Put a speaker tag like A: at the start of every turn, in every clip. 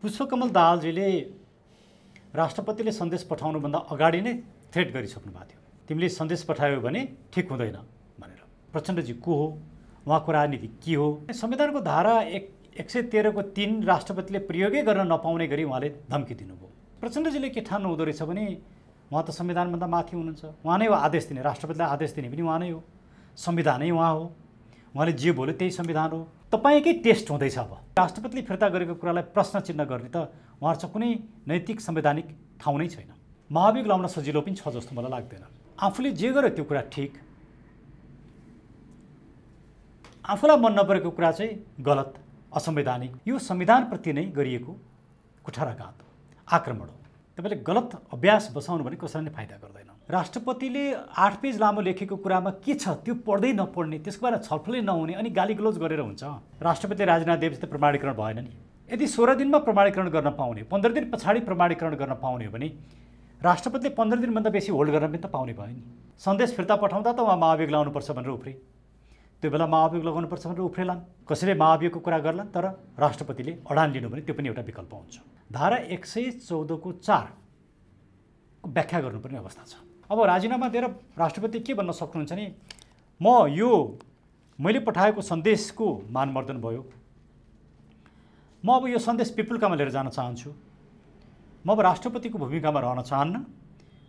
A: पुष्पकमल दाहालजीले राष्ट्रपतिले सन्देश पठाउनुभन्दा अगाडि नै थ्रेट गरिसक्नु भएको थियो। तिमीले सन्देश पठायो भने ठिक हुँदैन भनेर। प्रचण्डजी को हो, उहाँको राजनीति के हो? संविधानको धारा 113 को 3 राष्ट्रपतिले प्रयोगै गर्न नपाउने गरी उहाँले धम्की दिनुभयो। प्रचण्डजीले के ठान्नु हुँदो रहेछ भने उहाँ त संविधानभन्दा माथि हुनुहुन्छ, उहाँ नै हो आदेश दिने, राष्ट्रपतिलाई आदेश दिने पनि उहाँ नै हो, संविधानै उहाँ हो, उहाँले जे बोल्यो त्यही संविधान हो। तपाईँकै टेस्ट हुँदैछ। अब राष्ट्रपतिले फिर्ता गरेको कुरालाई प्रश्न चिन्ह गर्ने त उहाँहरूको कुनै नैतिक संवैधानिक ठाउँ नै छैन। महाभियोग लाउन सजिलो पनि छ जस्तो मलाई लाग्दैन। आफूले जे गर्यो त्यो कुरा ठिक, आफूलाई मन नपरेको कुरा चाहिँ गलत, असंवैधानिक। यो संविधानप्रति नै गरिएको कुठाराघात हो, आक्रमण हो। तपाईँले गलत अभ्यास बसाउनु भने कसैले नै फाइदा गर्दैन। राष्ट्रपतिले 8 पेज लामो लेखेको कुरामा के छ त्यो पढ्दै नपढ्ने, त्यसको बारेमा छलफलै नहुने अनि गालीगलोज गरेर हुन्छ। राष्ट्रपतिले राजीनामा दिएपछि त प्रमाणीकरण भएन नि। यदि 16 दिनमा प्रमाणीकरण गर्न पाउने, 15 दिन पछाडि प्रमाणीकरण गर्न पाउने हो भने राष्ट्रपतिले 15 दिनभन्दा बेसी होल्ड गर्न पनि त पाउने भयो नि। सन्देश फिर्ता पठाउँदा त उहाँ महाभियोग लाउनुपर्छ भनेर उफ्रे, त्यो बेला महाभियोग लगाउनुपर्छ भनेर उफ्रेलान्। कसैले महाभियोगको कुरा गर्लान्, तर राष्ट्रपतिले अडान लिनु भने त्यो पनि एउटा विकल्प हुन्छ। धारा 114 को 4 को व्याख्या गर्नुपर्ने अवस्था छ। अब राजीनामा दिएर राष्ट्रपति के भन्न सक्नुहुन्छ भने मैले पठाएको सन्देशको मानमर्दन भयो, म अब यो सन्देश पिपुलकामा लिएर जान चाहन्छु, म अब राष्ट्रपतिको भूमिकामा रहन चाहन्न,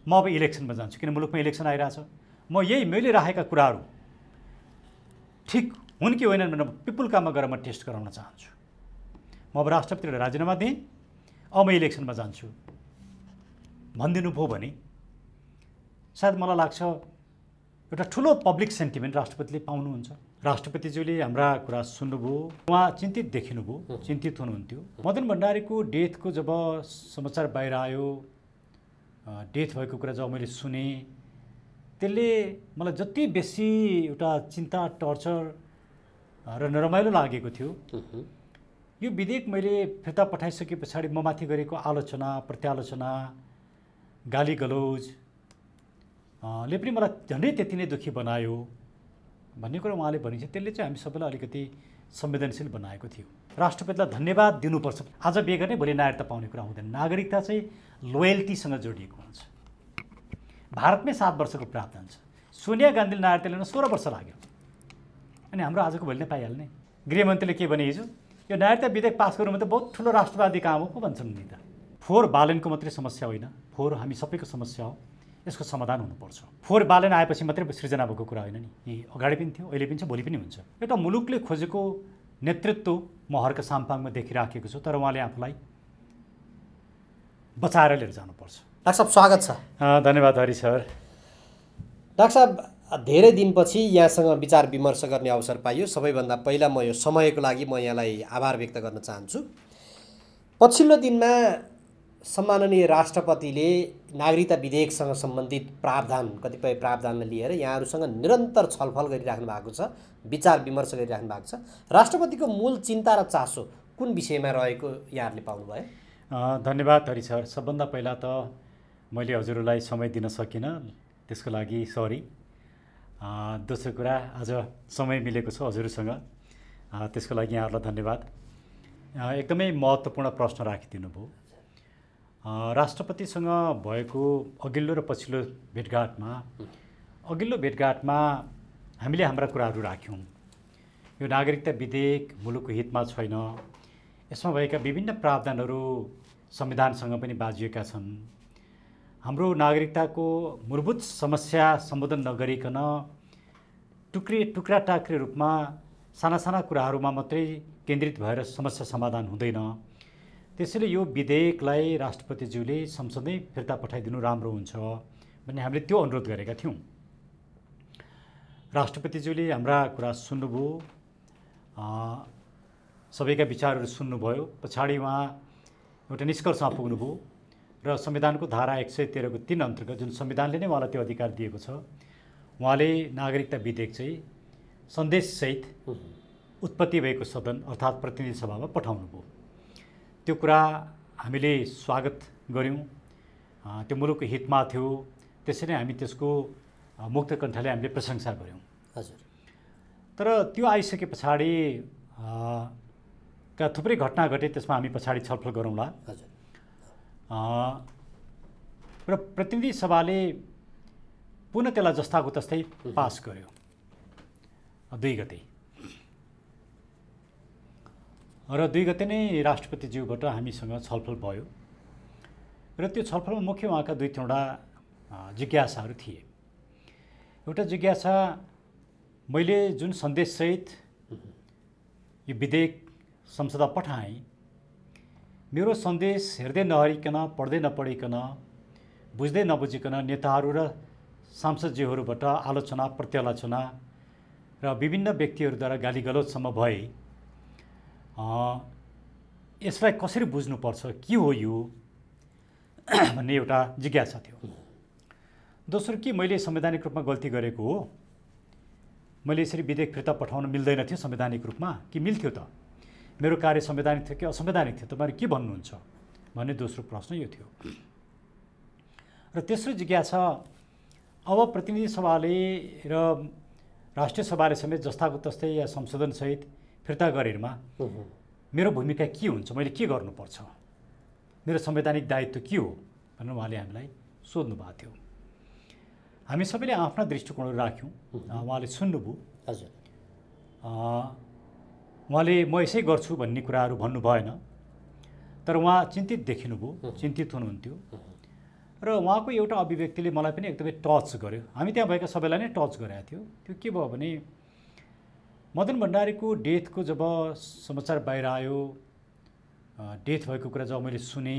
A: म अब इलेक्सनमा जान्छु, किन मुलुकमा इलेक्सन आइरहेछ, म मैले राखेका कुराहरू ठिक हुन् कि होइनन् भनेर पिपुलकामा गएर म टेस्ट गराउन चाहन्छु, म अब राष्ट्रपतिले राजीनामा दिएँ, अब म इलेक्सनमा जान्छु भनिदिनु भयो भने सायद मलाई लाग्छ एउटा ठुलो पब्लिक सेन्टिमेन्ट राष्ट्रपतिले पाउनुहुन्छ। राष्ट्रपतिज्यूले हाम्रा कुरा सुन्नुभयो, उहाँ चिन्तित देखिनुभयो, चिन्तित हुनुहुन्थ्यो। मदन भण्डारीको डेथको जब समाचार बाहिर आयो, डेथ भएको कुरा जब मैले सुने, त्यसले मलाई जति बेसी एउटा चिन्ता, टर्चर र नरमाइलो लागेको थियो। यो विधेयक मैले फिर्ता पठाइसके पछाडि म माथि गरेको आलोचना, प्रत्यालोचना, गाली गलौज ले पनि मलाई झन्डै त्यति नै दुःखी बनायो भन्ने कुरा उहाँले भनिन्छ। त्यसले चाहिँ हामी सबैलाई अलिकति संवेदनशील बनाएको थियो। राष्ट्रपतिलाई धन्यवाद दिनुपर्छ। आज बिहे गर्ने भोलि नागरिकता पाउने कुरा हुँदैन। नागरिकता चाहिँ लोयल्टीसँग जोडिएको हुन्छ। भारतमै 7 वर्षको प्रावधान छ। सोनिया गान्धीले नागरिकता लिन 16 वर्ष लाग्यो, अनि हाम्रो आजको भोलि नै पाइहाल्ने। गृहमन्त्रीले के भने हिजो, यो नागरिकता विधेयक पास गर्नु त बहुत ठुलो राष्ट्रवादी काम हो पो भन्छन् नि त। फोहोर बालनको मात्रै समस्या होइन, फोहोर हामी सबैको समस्या हो, यसको समाधान हुनुपर्छ। फोहोर बालन आएपछि मात्रै सृजना भएको कुरा होइन नि, यी अगाडि पनि थियो, अहिले पनि छ, भोलि पनि हुन्छ। एउटा मुलुकले खोजेको नेतृत्व म हर्क साम्पाङमा देखिराखेको छु, तर उहाँले आफूलाई बचाएर लिएर जानुपर्छ।
B: डाक्टर साहब स्वागत छ।
A: धन्यवाद हरि सर।
B: डाक्टर साहब, धेरै दिनपछि यहाँसँग विचार विमर्श गर्ने अवसर पाइयो। सबैभन्दा पहिला म यो समयको लागि म यहाँलाई आभार व्यक्त गर्न चाहन्छु। पछिल्लो दिनमा सम्माननीय राष्ट्रपतिले नागरिकता विधेयकसँग सम्बन्धित कतिपय प्रावधानलाई लिएर यहाँहरूसँग निरन्तर छलफल गरिराख्नु भएको छ, विचार विमर्श गरिराख्नु भएको छ। राष्ट्रपतिको मूल चिन्ता र चासो कुन विषयमा रहेको यहाँहरूले पाउनुभयो?
A: धन्यवाद हरि सर। सबभन्दा पहिला त मैले हजुरलाई समय दिन सकिनँ, त्यसको लागि सरी। दोस्रो कुरा, आज समय मिलेको छ हजुरसँग, त्यसको लागि यहाँहरूलाई धन्यवाद। एकदमै महत्त्वपूर्ण प्रश्न राखिदिनु भयो। राष्ट्रपतिसँग भएको अघिल्लो र पछिल्लो भेटघाटमा हामीले हाम्रा कुराहरू राख्यौँ। यो नागरिकता विधेयक मुलुकको हितमा छैन, यसमा भएका विभिन्न प्रावधानहरू संविधानसँग पनि बाजिएका छन्। हाम्रो नागरिकताको मूलभूत समस्या सम्बोधन नगरिकन टुक्रा टाक्री रूपमा साना साना कुराहरूमा मात्रै केन्द्रित भएर समस्या समाधान हुँदैन। त्यसैले यो विधेयकलाई राष्ट्रपतिज्यूले संसदमै फिर्ता पठाइदिनु राम्रो हुन्छ भन्ने हामीले त्यो अनुरोध गरेका थियौँ। राष्ट्रपतिज्यूले हाम्रा कुरा सुन्नुभयो, सबैका विचारहरू सुन्नुभयो। पछाडि उहाँ एउटा निष्कर्षमा पुग्नुभयो र संविधानको धारा 113 को 3 अन्तर्गत, जुन संविधानले नै उहाँलाई त्यो अधिकार दिएको छ, उहाँले नागरिकता विधेयक चाहिँ सन्देशसहित उत्पत्ति भएको सदन अर्थात् प्रतिनिधि सभामा पठाउनुभयो। त्यो कुरा हामीले स्वागत गऱ्यौँ। त्यो मुलुकको हितमा थियो, त्यसैले हामी त्यसको मुक्त कण्ठले हामीले प्रशंसा गऱ्यौँ।
B: हजुर।
A: तर त्यो आइसके पछाडि का थुप्रै घटना घटे, त्यसमा हामी पछाडि छलफल गरौँला।
B: हजुर।
A: र प्रतिनिधि सभाले पुनः त्यसलाई जस्ताको तस्तै पास गर्यो 2 गते, र 2 गते नै राष्ट्रपतिज्यूबाट हामीसँग छलफल भयो र त्यो छलफलमा मुख्य उहाँका 2-3वटा जिज्ञासाहरू थिए। एउटा जिज्ञासा, मैले जुन सन्देशसहित यो विधेयक संसदमा पठाएँ, मेरो सन्देश हेर्दै नहरिकन, पढ्दै नपढिकन, बुझ्दै नबुझिकन नेताहरू र सांसदज्यूहरूबाट आलोचना, प्रत्यालोचना र विभिन्न व्यक्तिहरूद्वारा गालीगलौजसम्म भए, यसलाई कसरी बुझ्नुपर्छ, के हो यो भन्ने एउटा जिज्ञासा थियो। दोस्रो, कि मैले संवैधानिक रूपमा गल्ती गरेको हो, मैले यसरी विधेयक फिर्ता पठाउन मिल्दैन थियो संवैधानिक रूपमा, कि मिल्थ्यो त, मेरो कार्य संवैधानिक थियो कि असंवैधानिक थियो, तपाईँहरू के भन्नुहुन्छ भन्ने दोस्रो प्रश्न यो थियो। र तेस्रो जिज्ञासा, अब प्रतिनिधि सभाले र राष्ट्रिय सभाले समेत जस्ताको तस्तै या संशोधनसहित फिर्ता गरेरमा मेरो भूमिका के हुन्छ, मैले के गर्नुपर्छ, मेरो संवैधानिक दायित्व के हो भनेर उहाँले हामीलाई सोध्नु भएको थियो। हामी सबैले आफ्ना दृष्टिकोणहरू राख्यौँ, उहाँले सुन्नुभयो।
B: हजुर।
A: उहाँले म यसै गर्छु भन्ने कुराहरू भन्नु भएन, तर उहाँ चिन्तित देखिनुभयो, चिन्तित हुनुहुन्थ्यो। र उहाँको एउटा अभिव्यक्तिले मलाई पनि एकदमै टच गर्यो। हामी त्यहाँ भएका सबैलाई नै टच गरेको थियो। त्यो के भयो भने, मदन भण्डारीको डेथको जब समाचार बाहिर आयो, डेथ भएको कुरा जब मैले सुने,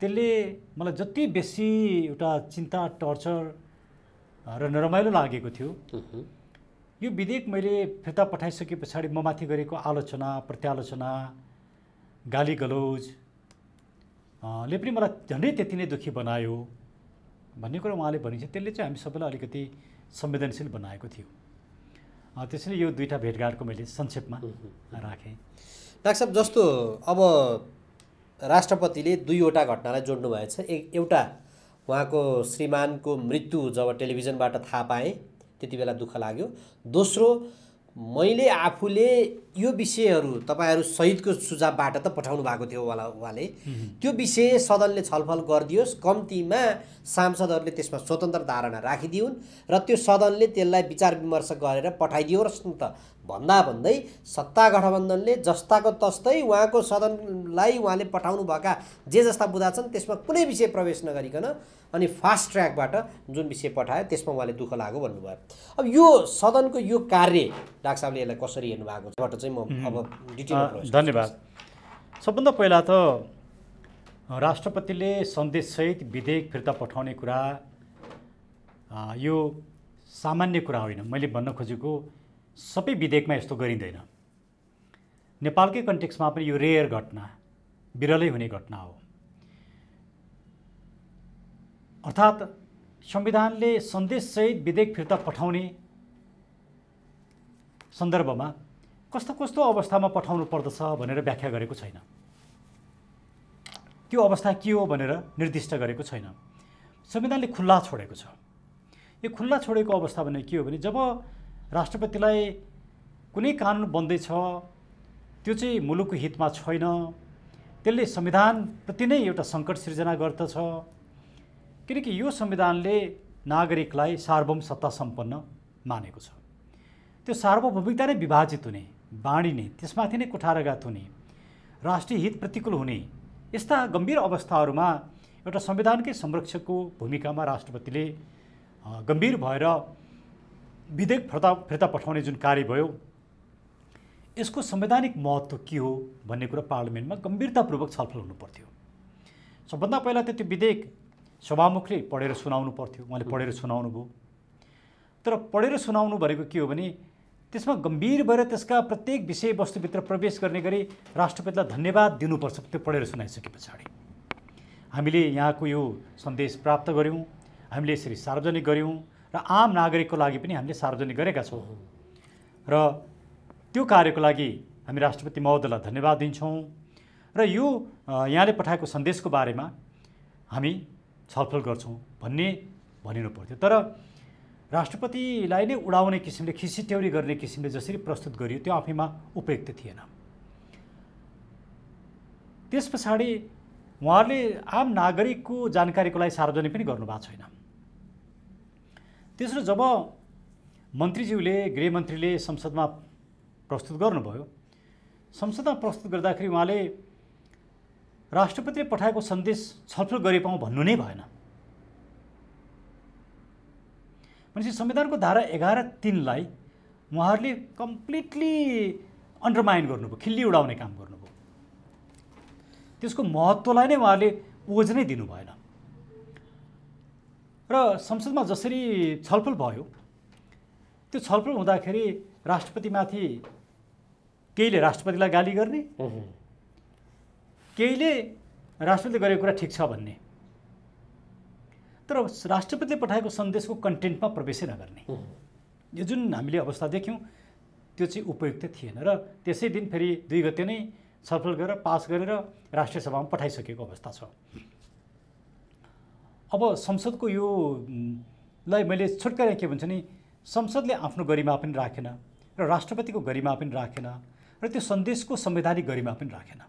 A: त्यसले मलाई जति बेसी एउटा चिन्ता, टर्चर र नरमाइलो लागेको थियो। यो विधेयक मैले फिर्ता पठाइसके पछाडि म माथि गरेको आलोचना, प्रत्यालोचना, गाली गलौज ले पनि मलाई झन्डै त्यति नै दुःखी बनायो भन्ने कुरा उहाँले भनिन्छ। त्यसले चाहिँ हामी सबैलाई अलिकति संवेदनशील बनाएको थियो। त्यसैले यो 2टा भेटघाटको मैले संक्षेपमा राखेँ।
B: डाक्टर साहब, जस्तो अब राष्ट्रपतिले 2वटा घटनालाई जोड्नु भएछ। एउटा, उहाँको श्रीमानको मृत्यु जब टेलिभिजनबाट थाहा पाएँ त्यति बेला दुःख लाग्यो। दोस्रो, मैले आफूले यो विषयहरू तपाईँहरू सहितको सुझावबाट त पठाउनु भएको थियो उहाँले, त्यो विषय सदनले छलफल गरिदियोस्, कम्तीमा सांसदहरूले त्यसमा स्वतन्त्र धारणा राखिदिउन् र त्यो सदनले त्यसलाई विचार विमर्श गरेर पठाइदियोस् न त भन्दै सत्ता गठबन्धनले जस्ताको तस्तै उहाँको सदनलाई उहाँले पठाउनु भएका जे जस्ता बुँदा छन् त्यसमा कुनै विषय प्रवेश नगरिकन अनि फास्ट ट्र्याकबाट जुन विषय पठायो त्यसमा उहाँले दुःख लाग्यो भन्नुभयो। अब यो सदनको यो कार्य डाक्टर साहबले यसलाई कसरी हेर्नु भएको छबाट चाहिँ म अब डिटेलमा
A: धन्यवाद। सबभन्दा पहिला त राष्ट्रपतिले सन्देशसहित विधेयक फिर्ता पठाउने कुरा यो सामान्य कुरा होइन। मैले भन्न खोजेको सबै विधेयकमा यस्तो गरिँदैन। नेपालकै कन्टेक्स्टमा पनि यो रेयर घटना, बिरलै हुने घटना हो। अर्थात् संविधानले सन्देशसहित विधेयक फिर्ता पठाउने सन्दर्भमा कस्तो कस्तो अवस्थामा पठाउनु पर्दछ भनेर व्याख्या गरेको छैन। त्यो अवस्था के हो भनेर निर्दिष्ट गरेको छैन। संविधानले खुल्ला छोडेको छ। यो खुल्ला छोडेको अवस्था भने के हो भने, जब राष्ट्रपतिलाई कुनै कानुन बन्दैछ त्यो चाहिँ मुलुकको हितमा छैन, त्यसले संविधानप्रति नै एउटा सङ्कट सिर्जना गर्दछ। किनकि यो संविधानले नागरिकलाई सार्वभौम सत्ता सम्पन्न मानेको छ। त्यो सार्वभौमिकता नै विभाजित हुने, बाँडिने, त्यसमाथि नै कुठाराघात हुने, राष्ट्रिय हित प्रतिकूल हुने यस्ता गम्भीर अवस्थाहरूमा एउटा संविधानकै संरक्षकको भूमिकामा राष्ट्रपतिले गम्भीर भएर विधेयक फिर्ता पठाउने जुन कार्य भयो, यसको संवैधानिक महत्त्व के हो भन्ने कुरा पार्लिमेन्टमा गम्भीरतापूर्वक छलफल हुनु पर्थ्यो। सबभन्दा पहिला त त्यो विधेयक सभामुखले पढेर सुनाउनु पर्थ्यो। उहाँले पढेर सुनाउनु भयो। तर पढेर सुनाउनु भनेको के हो भने, त्यसमा गम्भीर भएर त्यसका प्रत्येक विषयवस्तुभित्र प्रवेश गर्ने गरी राष्ट्रपतिलाई धन्यवाद दिनुपर्छ। त्यो पढेर सुनाइसके पछाडि हामीले यहाँको यो सन्देश प्राप्त गऱ्यौँ, हामीले यसरी सार्वजनिक गऱ्यौँ र आम नागरिकको लागि पनि हामीले सार्वजनिक गरेका छौँ र त्यो कार्यको लागि हामी राष्ट्रपति महोदयलाई धन्यवाद दिन्छौँ र यो यहाँले पठाएको सन्देशको बारेमा हामी छलफल गर्छौँ भन्ने भनिनु पर्थ्यो। तर राष्ट्रपतिलाई नै उडाउने किसिमले, खिसिट्याउरी गर्ने किसिमले जसरी प्रस्तुत गरियो त्यो आफैमा उपयुक्त थिएन। त्यस पछाडि उहाँहरूले आम नागरिकको जानकारीको लागि सार्वजनिक पनि गर्नुभएको छैन। तेस्रो, जब मन्त्रीज्यूले गृहमन्त्रीले संसदमा प्रस्तुत गर्नुभयो, संसदमा प्रस्तुत गर्दाखेरि उहाँले राष्ट्रपतिले पठाएको सन्देश छलफल गरिपाउँ भन्नु नै भएन। भनेपछि संविधानको धारा 11(3) उहाँहरूले कम्प्लिटली अन्डरमाइन गर्नुभयो, खिल्ली उडाउने काम गर्नुभयो। त्यसको महत्त्वलाई नै उहाँहरूले ओझ नै दिनु भएन। र संसदमा जसरी छलफल भयो, त्यो छलफल हुँदाखेरि राष्ट्रपतिमाथि केहीले राष्ट्रपतिलाई गाली गर्ने, केहीले राष्ट्रपतिले गरेको कुरा ठिक छ भन्ने, तर राष्ट्रपतिले पठाएको सन्देशको कन्टेन्टमा प्रवेशै नगर्ने, यो जुन हामीले अवस्था देख्यौँ त्यो चाहिँ उपयुक्त थिएन। र त्यसै दिन फेरि 2 गते नै छलफल गरेर पास गरेर राष्ट्रिय सभामा पठाइसकेको अवस्था छ। अब संसदको यो लाई मैले छुटकाएर के भन्छ नि, संसदले आफ्नो गरिमा पनि राखेन र राष्ट्रपतिको गरिमा पनि राखेन र त्यो सन्देशको संवैधानिक गरिमा पनि राखेन।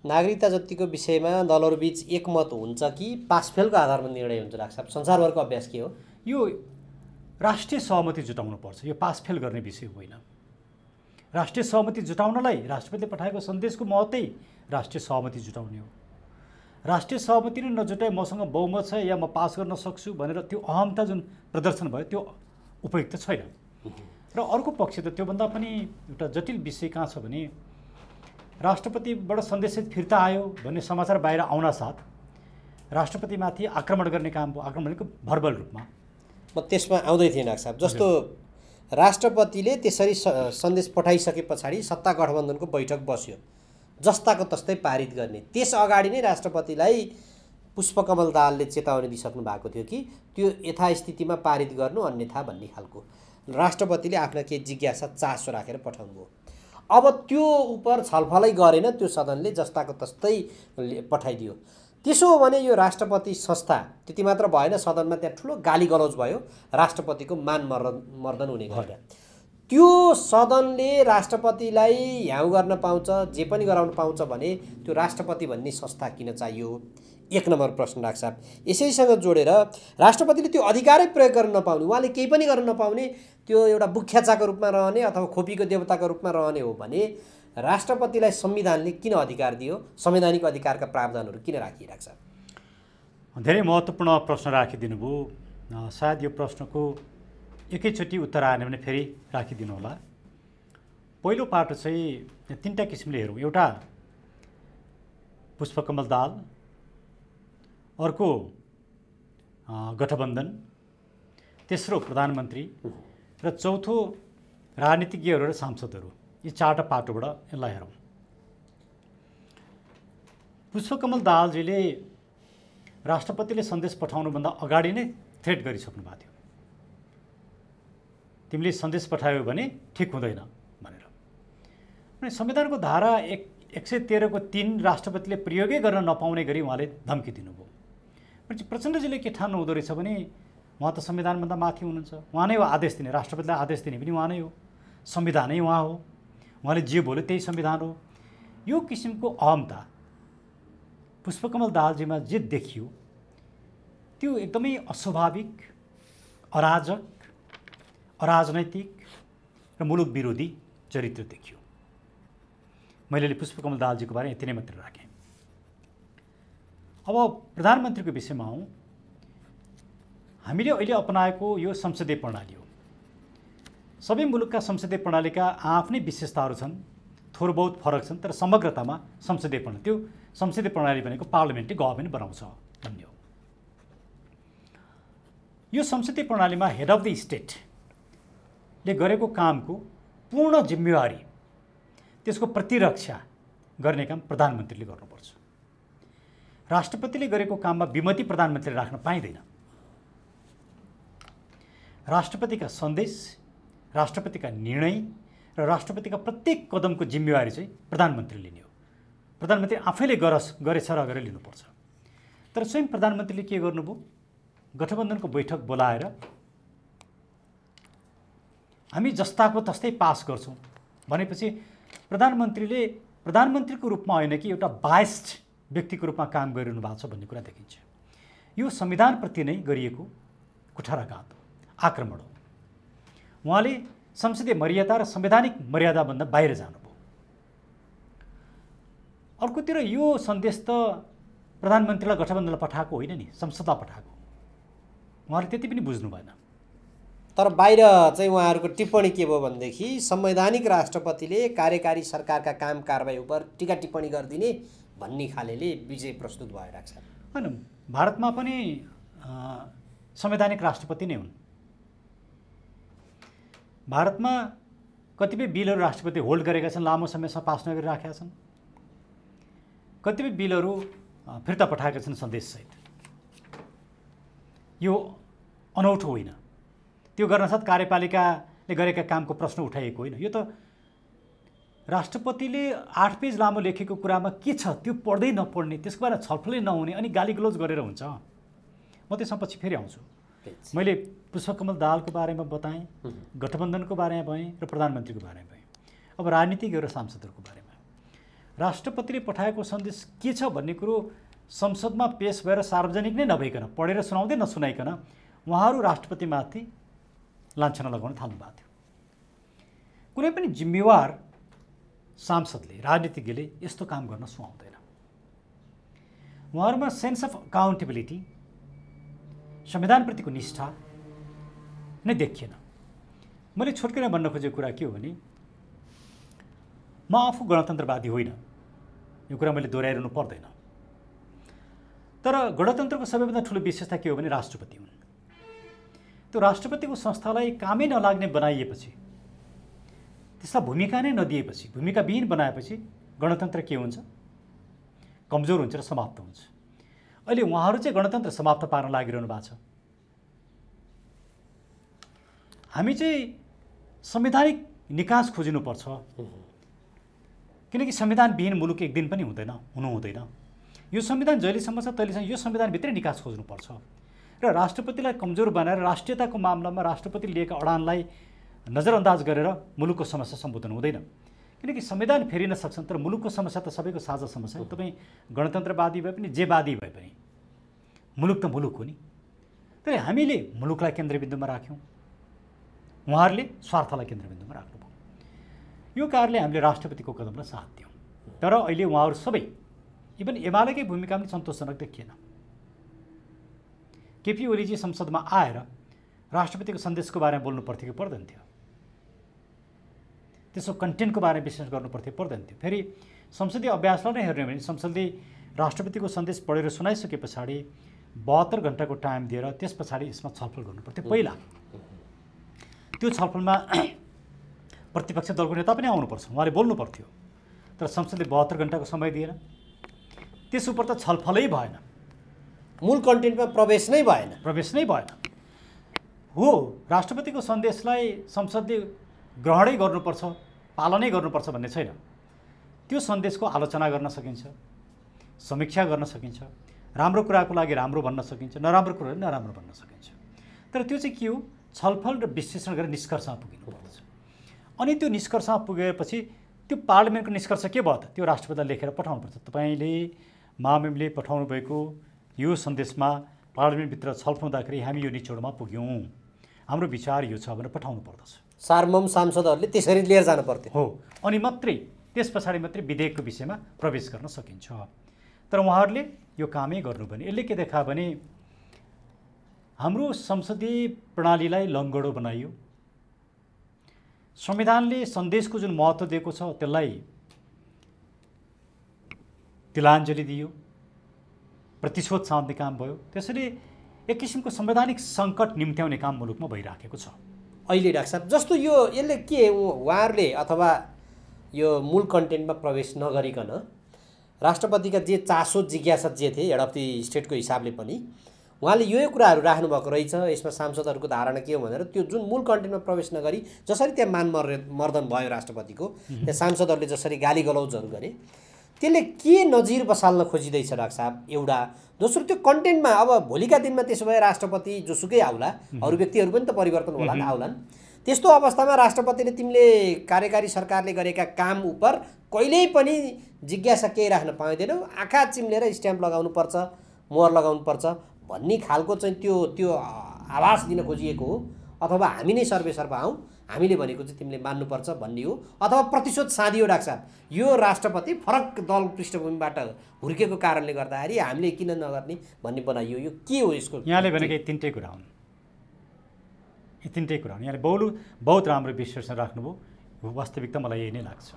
B: नागरिकता जतिको विषयमा दलहरूबीच एकमत हुन्छ कि पासफेलको आधारमा निर्णय हुन्छ? डाक्टर साहब, संसारभरको अभ्यास के हो?
A: यो राष्ट्रिय सहमति जुटाउनुपर्छ, यो पासफेल गर्ने विषय होइन। राष्ट्रिय सहमति जुटाउनलाई राष्ट्रपतिले पठाएको सन्देशको महत्त्वै राष्ट्रिय सहमति जुटाउने हो। राष्ट्रिय सहमति नै नजुटाए मसँग बहुमत छ या म पास गर्न सक्छु भनेर त्यो अहमता जुन प्रदर्शन भयो त्यो उपयुक्त छैन। र अर्को पक्ष त त्योभन्दा पनि एउटा जटिल विषय कहाँ छ भने, राष्ट्रपतिबाट सन्देश फिर्ता आयो भन्ने समाचार बाहिर आउनासाथ राष्ट्रपतिमाथि आक्रमण गर्ने काम भयो। आक्रमण भनेको भर्बल रूपमा।
B: म त्यसमा आउँदै थिएँ डाक्टर साहब। जस्तो राष्ट्रपतिले त्यसरी सन्देश पठाइसके पछाडि सत्ता गठबन्धनको बैठक बस्यो, जस्ताको तस्तै पारित गर्ने। त्यस अगाडि नै राष्ट्रपतिलाई पुष्पकमल दाहालले चेतावनी दिइसक्नु भएको थियो कि त्यो यथास्थितिमा पारित गर्नु अन्यथा भन्ने खालको। राष्ट्रपतिले आफ्ना केही जिज्ञासा चासो राखेर पठाउनु भयो। अब त्यो उप छलफलै गरेन, त्यो सदनले जस्ताको तस्तै पठाइदियो। त्यसो हो भने यो राष्ट्रपति संस्था त्यति मात्र भएन, सदनमा त्यहाँ ठुलो गाली गलौज भयो, राष्ट्रपतिको मान मर्दन हुने गऱ्यो। त्यो सदनले राष्ट्रपतिलाई ह्याउ गर्न पाउँछ, जे पनि गराउन पाउँछ भने त्यो राष्ट्रपति भन्ने संस्था किन चाहियो? 1 नम्बर प्रश्न डाक्टर साहब। यसैसँग जोडेर राष्ट्रपतिले त्यो अधिकारै प्रयोग गर्न नपाउने, उहाँले केही पनि गर्न नपाउने, त्यो एउटा बुख्याचाको रूपमा रहने अथवा खोपीको देवताको रूपमा रहने हो भने राष्ट्रपतिलाई संविधानले किन अधिकार दियो? संवैधानिक अधिकारका प्रावधानहरू किन राखिरहेको छ?
A: धेरै महत्त्वपूर्ण प्रश्न राखिदिनु भयो। सायद यो प्रश्नको एकैचोटि उत्तर आएन भने फेरि राखिदिनु होला। पहिलो पाटो चाहिँ 3टा किसिमले हेरौँ। एउटा पुष्पकमल दाहाल, अर्को गठबन्धन, तेस्रो प्रधानमन्त्री र चौथो राजनीतिज्ञहरू र सांसदहरू। यी 4टा पाटोबाट यसलाई हेरौँ। पुष्पकमल दाहालजीले राष्ट्रपतिले सन्देश पठाउनुभन्दा अगाडि नै थ्रेट गरिसक्नु भएको थियो, तिमीले सन्देश पठायो भने ठिक हुँदैन भनेर। अनि संविधानको धारा 113 को 3 राष्ट्रपतिले प्रयोगै गर्न नपाउने गरी उहाँले धम्की दिनुभयो। भनेपछि प्रचण्डजीले के ठान्नु हुँदो रहेछ भने उहाँ त संविधानभन्दा माथि हुनुहुन्छ, उहाँ नै हो आदेश दिने, राष्ट्रपतिलाई आदेश दिने पनि उहाँ नै हो, संविधानै उहाँ हो, उहाँले जे बोल्यो त्यही संविधान हो। यो किसिमको अहमता पुष्पकमल दाहालजीमा जे देखियो त्यो एकदमै अस्वाभाविक, अराजक, अराजनैतिक र मुलुक विरोधी चरित्र देखियो। मैले पुष्पकमल दाहालजीको बारेमा यति नै मात्र राखेँ। अब प्रधानमन्त्रीको विषयमा आउँ। हामीले अहिले अपनाएको यो संसदीय प्रणाली हो। सबै मुलुकका संसदीय प्रणालीका आफ्नै विशेषताहरू छन्, थोर बहुत फरक छन्, तर समग्रतामा संसदीय प्रणाली, त्यो संसदीय प्रणाली भनेको पार्लियामेन्ट्री गभर्नमेन्ट बनाउँछ भन्ने हो। यो संसदीय प्रणालीमा हेड अफ द स्टेटले गरेको कामको पूर्ण जिम्मेवारी, त्यसको प्रतिरक्षा गर्ने काम प्रधानमन्त्रीले गर्नुपर्छ। राष्ट्रपतिले गरेको काममा विमति प्रधानमन्त्रीले राख्न पाइँदैन। राष्ट्रपतिका सन्देश, राष्ट्रपतिका निर्णय र राष्ट्रपतिका प्रत्येक कदमको जिम्मेवारी चाहिँ प्रधानमन्त्रीले लिने हो। प्रधानमन्त्री आफैले गरेछ र गरेर लिनुपर्छ। तर स्वयं प्रधानमन्त्रीले के गर्नुभयो? गठबन्धनको बैठक बोलाएर हामी जस्ताको तस्तै पास गर्छौँ भनेपछि प्रधानमन्त्रीले प्रधानमन्त्रीको रूपमा होइन कि एउटा बायस्ड व्यक्तिको रूपमा काम गरिरहनु भएको छ भन्ने कुरा देखिन्छ। यो संविधानप्रति नै गरिएको कुठाराघात हो, आक्रमण हो। उहाँले संसदीय मर्यादा र संवैधानिक मर्यादाभन्दा बाहिर जानुभयो। अर्कोतिर यो सन्देश त प्रधानमन्त्रीलाई गठबन्धनलाई पठाएको होइन नि, संसदलाई पठाएको। उहाँले त्यति पनि बुझ्नु भएन।
B: तर बाहिर चाहिँ उहाँहरूको टिप्पणी के भयो भनेदेखि संवैधानिक राष्ट्रपतिले कार्यकारी सरकारका काम कारबाही उप टीका टिप्पणी गरिदिने भन्ने खालेले विजय प्रस्तुत भयो डाक्टर साहब।
A: होइन, भारतमा पनि संवैधानिक राष्ट्रपति नै हुन्। भारतमा कतिपय बिलहरू राष्ट्रपति होल्ड गरेका छन्, लामो समयसम्म पास नगरिराखेका छन्। कतिपय बिलहरू फिर्ता पठाएका छन् सन्देशसहित। यो अनौठो होइन। त्यो गर्नसाथ कार्यपालिकाले गरेका कामको प्रश्न उठाइएको होइन। यो त राष्ट्रपतिले 8 पेज लामो लेखेको कुरामा के छ त्यो पढ्दै नपढ्ने, त्यसको बारेमा छलफलै नहुने अनि गालीगलोज गरेर हुन्छ। म त्यसमा पछि फेरि आउँछु। मैले पुष्पकमल दाहालको बारेमा बताएँ, गठबन्धनको बारेमा भएँ र प्रधानमन्त्रीको बारेमा भएँ। अब राजनीतिज्ञ र सांसदहरूको बारेमा राष्ट्रपतिले पठाएको सन्देश के छ भन्ने कुरो संसदमा पेश भएर सार्वजनिक नै नभइकन, पढेर सुनाउँदै नसुनाइकन उहाँहरू राष्ट्रपतिमाथि लान्छना लगाउन थाल्नु भएको थियो। कुनै पनि जिम्मेवार सांसदले, राजनीतिज्ञले यस्तो काम गर्न सुहाउँदैन। उहाँहरूमा सेन्स अफ अकाउन्टेबिलिटी, संविधानप्रतिको निष्ठा नै देखिएन। मैले छोटकरी भन्न खोजेको कुरा के हो भने म आफू गणतन्त्रवादी होइन, यो कुरा मैले दोहोऱ्याइरहनु पर्दैन। तर गणतन्त्रको सबैभन्दा ठुलो विशेषता के हो भने राष्ट्रपति हुन्। त्यो राष्ट्रपतिको संस्थालाई कामै नलाग्ने बनाइएपछि, त्यसलाई भूमिका नै नदिएपछि, भूमिकाविहीन बनाएपछि गणतन्त्र के हुन्छ? कमजोर हुन्छ र समाप्त हुन्छ। अहिले उहाँहरू चाहिँ गणतन्त्र समाप्त पार्न लागिरहनु भएको छ। हामी चाहिँ संवैधानिक निकास खोजिनुपर्छ, किनकि संविधानविहीन मुलुक एक दिन पनि हुनु हुँदैन। यो संविधान जहिलेसम्म छ तहिलेसम्म यो संविधानभित्रै निकास खोज्नुपर्छ र राष्ट्रपतिलाई कमजोर बनाएर राष्ट्रियताको मामलामा राष्ट्रपतिले लिएका अडानलाई नजरअन्दाज गरेर मुलुकको समस्या सम्बोधन हुँदैन। किनकि संविधान फेरिन सक्छन्, तर मुलुकको समस्या त सबैको साझा समस्या हो। तपाईँ गणतन्त्रवादी भए पनि, जे वादी भए पनि मुलुक त मुलुक हो नि। तर हामीले मुलुकलाई केन्द्रबिन्दुमा राख्यौँ, उहाँहरूले स्वार्थलाई केन्द्रबिन्दुमा राख्नुभयो। यो कारणले हामीले राष्ट्रपतिको कदमलाई साथ दियौँ। तर अहिले उहाँहरू सबै, इभन एमालेकै भूमिका पनि सन्तोषजनक देखिएन। केपी ओलीजी संसदमा आएर राष्ट्रपतिको सन्देशको बारेमा बोल्नु पर्थ्यो कि पर्दैन थियो? त्यसको कन्टेन्टको बारेमा विश्लेषण गर्नु पर्थ्यो पर्दैन थियो? फेरि संसदीय अभ्यासलाई नै हेर्ने भने संसदले राष्ट्रपतिको सन्देश पढेर सुनाइसके पछाडि 72 घण्टाको टाइम दिएर त्यस पछाडि यसमा छलफल गर्नु पर्थ्यो। पहिला त्यो छलफलमा प्रतिपक्ष दलको नेता पनि आउनुपर्छ, उहाँले बोल्नु पर्थ्यो। तर संसदले 72 घण्टाको समय दिएन। त्यस उप त छलफलै भएन,
B: मूल कन्टेन्टमा प्रवेश नै भएन। हो, राष्ट्रपतिको सन्देशलाई संसदले ग्रहणै गर्नुपर्छ, पालनै गर्नुपर्छ भन्ने छैन। त्यो सन्देशको आलोचना गर्न सकिन्छ, समीक्षा गर्न सकिन्छ, राम्रो कुराको लागि राम्रो भन्न सकिन्छ, नराम्रो कुरालाई नराम्रो भन्न सकिन्छ। तर त्यो चाहिँ के हो? छलफल र विश्लेषण गरेर निष्कर्षमा पुगिनुपर्छ। अनि त्यो निष्कर्षमा पुगेपछि त्यो पार्लिमेन्टको निष्कर्ष के भयो त? त्यो राष्ट्रपतिलाई लेखेर पठाउनुपर्छ। तपाईँले महामहिमले पठाउनु भएको यो सन्देशमा पार्लिमेन्टभित्र छलफल हुँदाखेरि हामी यो निचोडमा पुग्यौँ, हाम्रो विचार यो छ भनेर पठाउनु पर्दछ। सार्वभौम सांसदहरूले त्यसरी लिएर जानु पर्थ्यो।
A: हो, अनि मात्रै त्यस पछाडि मात्रै विधेयकको विषयमा प्रवेश गर्न सकिन्छ। तर उहाँहरूले यो कामै गर्नु भने यसले के देखायो भने हाम्रो संसदीय प्रणालीलाई लङ्गडो बनाइयो। संविधानले सन्देशको जुन महत्त्व दिएको छ त्यसलाई तिलाञ्जली दियो, प्रतिशोध साध्ने काम भयो। त्यसैले एक किसिमको संवैधानिक सङ्कट निम्त्याउने काम मुलुकमा भइराखेको छ
B: अहिले। डाक्टर साहब, जस्तो यसले के उहाँहरूले अथवा यो मूल कन्टेन्टमा प्रवेश नगरिकन राष्ट्रपतिका जे चासो जिज्ञासा जे थिए हेड अफ द स्टेटको हिसाबले पनि उहाँले यो कुराहरू राख्नुभएको रहेछ। यसमा सांसदहरूको धारणा के हो भनेर त्यो जुन मूल कन्टेन्टमा प्रवेश नगरी जसरी त्यहाँ मर्दन भयो राष्ट्रपतिको, त्यहाँ सांसदहरूले जसरी गाली गलौजहरू गरे, त्यसले के नजिर बसाल्न खोजिँदैछ डाक्टर साहब? एउटा। दोस्रो, त्यो कन्टेन्टमा अब भोलिका दिनमा त्यसो भए राष्ट्रपति जोसुकै आउला, अरू व्यक्तिहरू पनि त परिवर्तन होला आउलान्, त्यस्तो अवस्थामा राष्ट्रपतिले तिमीले कार्यकारी सरकारले गरेका काम उप कहिल्यै पनि जिज्ञासा केही राख्न पाउँदैनौ, आँखा चिम्लेर स्ट्याम्प लगाउनुपर्छ, मोहर लगाउनुपर्छ भन्ने खालको चाहिँ त्यो आभास दिन खोजिएको हो, अथवा हामी नै सर्वेसर्वा हौँ, हामीले भनेको चाहिँ तिमीले मान्नुपर्छ भन्ने हो, अथवा प्रतिशोध साधियो डाक्टर साहब, यो राष्ट्रपति फरक दल पृष्ठभूमिबाट हुर्केको कारणले गर्दाखेरि हामीले किन नगर्ने भन्ने बनाइयो। यो के हो यसको?
A: यहाँले भनेको यी तिनटै कुरा हुन्, यी तिनटै कुरा हुन्। यहाँले बहुत राम्रो विश्लेषण राख्नुभयो, वास्तविकता मलाई यही नै लाग्छ।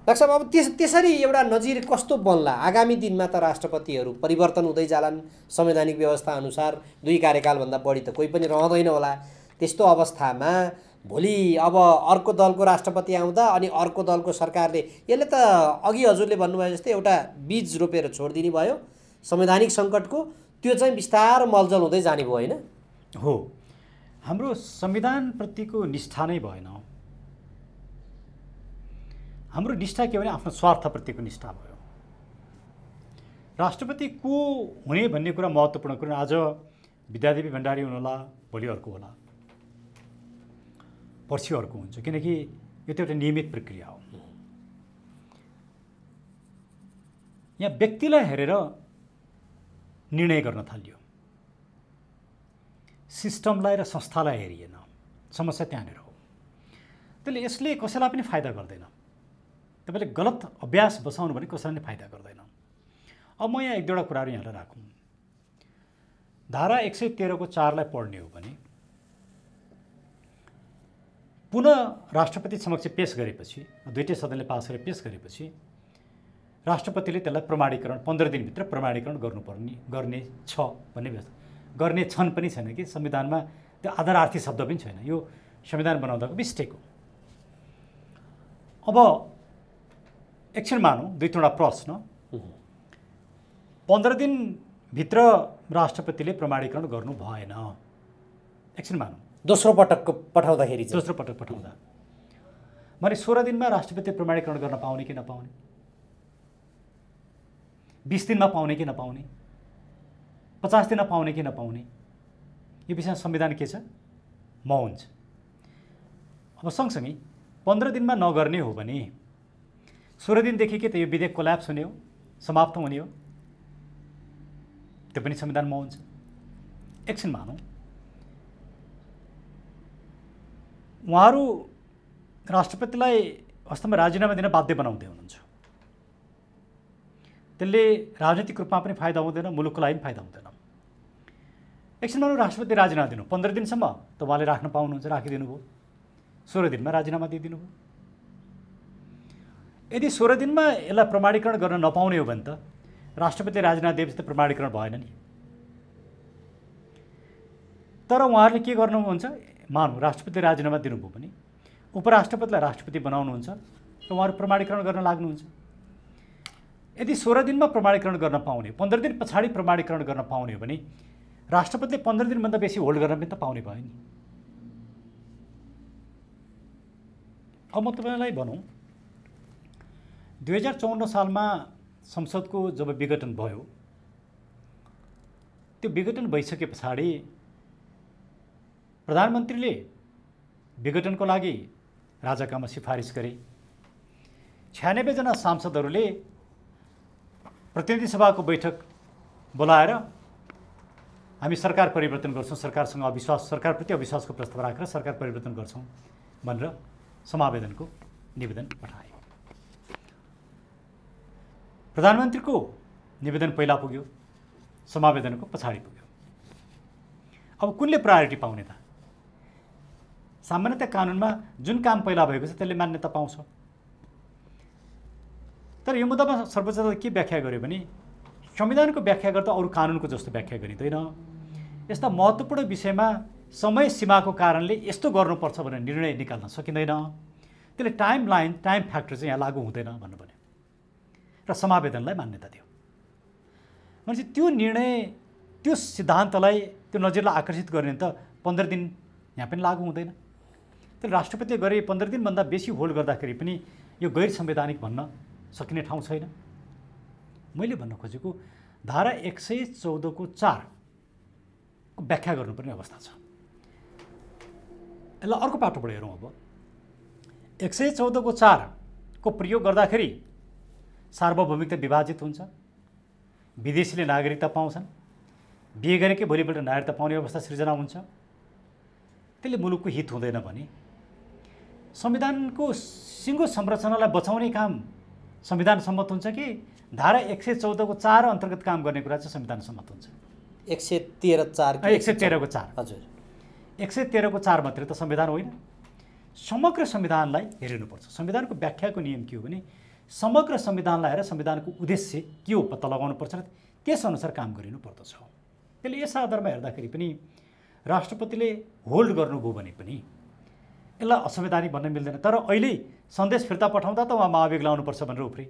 B: डाक्टर साहब, अब त्यसरी एउटा नजिर कस्तो बन्ला? आगामी दिनमा त राष्ट्रपतिहरू परिवर्तन हुँदै जालान्, संवैधानिक व्यवस्था अनुसार 2 कार्यकालभन्दा बढी त कोही पनि रहँदैन होला। त्यस्तो अवस्थामा भोलि अब अर्को दलको राष्ट्रपति आउँदा अनि अर्को दलको सरकारले यसले त अघि हजुरले भन्नुभयो जस्तै एउटा बीज रोपेर छोडिदिने भयो संवैधानिक सङ्कटको, त्यो चाहिँ बिस्तारो मलजल हुँदै जाने भयो होइन?
A: हो, हाम्रो संविधानप्रतिको निष्ठा नै भएन। हाम्रो निष्ठा के भने आफ्नो स्वार्थप्रतिको निष्ठा भयो। राष्ट्रपति को हुने भन्ने कुरा महत्त्वपूर्ण कुरा। आज विद्यादेवी भण्डारी हुनुहोला, भोलि अर्को होला, पर्सि अर्को हुन्छ, किनकि यो त एउटा नियमित प्रक्रिया हो। यहाँ व्यक्तिलाई हेरेर निर्णय गर्न थालियो, सिस्टमलाई र संस्थालाई हेरिएन। समस्या त्यहाँनिर हो। त्यसले यसले कसैलाई पनि फाइदा गर्दैन। तपाईँले गलत अभ्यास बसाउनु भने कसैलाई पनि फाइदा गर्दैन। अब म यहाँ 1-2वटा कुराहरू यहाँलाई राखौँ। धारा 113 को 4 लाई पढ्ने हो भने पुनः राष्ट्रपति समक्ष पेश गरेपछि, दुईटै सदनले पास गरेर पेश गरेपछि राष्ट्रपतिले त्यसलाई प्रमाणीकरण 15 दिनभित्र प्रमाणीकरण गर्ने छ भन्ने व्यवस्था। गर्ने छन् पनि छैन कि संविधानमा त्यो आधारार्थी शब्द पनि छैन। यो संविधान बनाउँदाको मिस्टेक हो। अब एकछिन मानौँ, 2-3वटा प्रश्न। 15 दिनभित्र राष्ट्रपतिले प्रमाणीकरण गर्नु भएन, एकछिन मानौँ,
B: दोस्रो पटक पठाउँदाखेरि चाहिँ,
A: दोस्रो पटक पठाउँदा भने 16 दिनमा राष्ट्रपति प्रमाणीकरण गर्न पाउने कि नपाउने, 20 दिनमा पाउने कि नपाउने, 50 दिनमा पाउने कि नपाउने, यो विषयमा संविधान के छ? मौन छ। अब सँगसँगै 15 दिनमा नगर्ने हो भने 16 दिनदेखि के त यो विधेयक कोल्याप्स हुने हो, समाप्त हुने हो, त्यो पनि संविधान मौन छ। एकछिन मानौँ उहाँहरू राष्ट्रपतिलाई वास्तवमा राजीनामा दिन बाध्य बनाउँदै हुनुहुन्छ। त्यसले राजनीतिक रूपमा पनि फाइदा हुँदैन, मुलुकको लागि पनि फाइदा हुँदैन। एकछिन मानौँ राष्ट्रपति राजीनामा दिनु, 15 दिनसम्म त उहाँले राख्न पाउनुहुन्छ, राखिदिनु भयो, 16 दिनमा राजीनामा दिइदिनु भयो। यदि 16 दिनमा यसलाई प्रमाणीकरण गर्न नपाउने हो भने त राष्ट्रपतिले राजीनामा दिएपछि त प्रमाणीकरण भएन नि। तर उहाँहरूले के गर्नुहुन्छ? मानौँ राष्ट्रपतिले राजीनामा दिनुभयो भने उपराष्ट्रपतिलाई राष्ट्रपति बनाउनुहुन्छ र उहाँहरू प्रमाणीकरण गर्न लाग्नुहुन्छ। यदि 16 दिनमा प्रमाणीकरण गर्न पाउने, 15 दिन पछाडि प्रमाणीकरण गर्न पाउने हो भने राष्ट्रपतिले 15 दिनभन्दा बेसी होल्ड गर्न पनि त पाउने भयो नि। अब म तपाईँलाई भनौँ, 2054 सालमा संसदको जब विघटन भयो, त्यो विघटन भइसके पछाडि प्रधानमन्त्रीले विघटनको लागि राजाकामा सिफारिस गरे। 96 जना सांसदहरूले प्रतिनिधि सभाको बैठक बोलाएर हामी सरकार परिवर्तन गर्छौँ, सरकारसँग अविश्वास, सरकारप्रति अविश्वासको प्रस्ताव राखेर सरकार परिवर्तन गर्छौँ भनेर समावेदनको निवेदन पठाए। प्रधानमन्त्रीको निवेदन पहिला पुग्यो, समावेदनको पछाडि पुग्यो। अब कुनले प्रायोरिटी पाउने त? सामान्यतः कानुनमा जुन काम पहिला भएको छ त्यसले मान्यता पाउँछ। तर यो मुद्दामा सर्वोच्चले के व्याख्या गर्यो भने संविधानको व्याख्या गर्दा अरू कानुनको जस्तो व्याख्या गरिँदैन। यस्ता महत्त्वपूर्ण विषयमा समय सीमाको कारणले यस्तो गर्नुपर्छ भनेर निर्णय निकाल्न सकिँदैन। त्यसले टाइम फ्याक्टर चाहिँ यहाँ लागू हुँदैन भन्नु पर्यो र समावेदनलाई मान्यता दियो। भनेपछि त्यो निर्णय, त्यो सिद्धान्तलाई, त्यो नजिरलाई आकर्षित गर्ने त 15 दिन यहाँ पनि लागू हुँदैन। तर राष्ट्रपतिले गरे 15 दिनभन्दा बेसी होल्ड गर्दाखेरि पनि यो गैर संवैधानिक भन्न सकिने ठाउँ छैन। मैले भन्न खोजेको धारा 114 को 4 को व्याख्या गर्नुपर्ने अवस्था छ। यसलाई अर्को पाटोबाट हेरौँ। अब 114 को 4 को प्रयोग गर्दाखेरि सार्वभौमिकता विभाजित हुन्छ, विदेशीले नागरिकता पाउँछन्, बिहे गरेकै भोलिपल्ट नागरिकता पाउने अवस्था सृजना हुन्छ। त्यसले मुलुकको हित हुँदैन भने संविधानको सिङ्गो संरचनालाई बचाउने काम संविधान सम्मत हुन्छ कि धारा 114 को 4 अन्तर्गत काम गर्ने कुरा चाहिँ संविधान सम्मत हुन्छ?
B: 113
A: को 4
B: हजुर
A: 113 को 4 मात्रै त संविधान होइन। समग्र संविधानलाई हेरिनुपर्छ। संविधानको व्याख्याको नियम के हो भने समग्र संविधानलाई हेरेर संविधानको उद्देश्य के हो पत्ता लगाउनुपर्छ र त्यसअनुसार काम गरिनुपर्दछ। त्यसले यस आधारमा हेर्दाखेरि पनि राष्ट्रपतिले होल्ड गर्नुभयो भने पनि यसलाई असंवैधानिक भन्न मिल्दैन। तर अहिले सन्देश फिर्ता पठाउँदा त उहाँ महाभियोग लगाउनुपर्छ भनेर उफ्रे,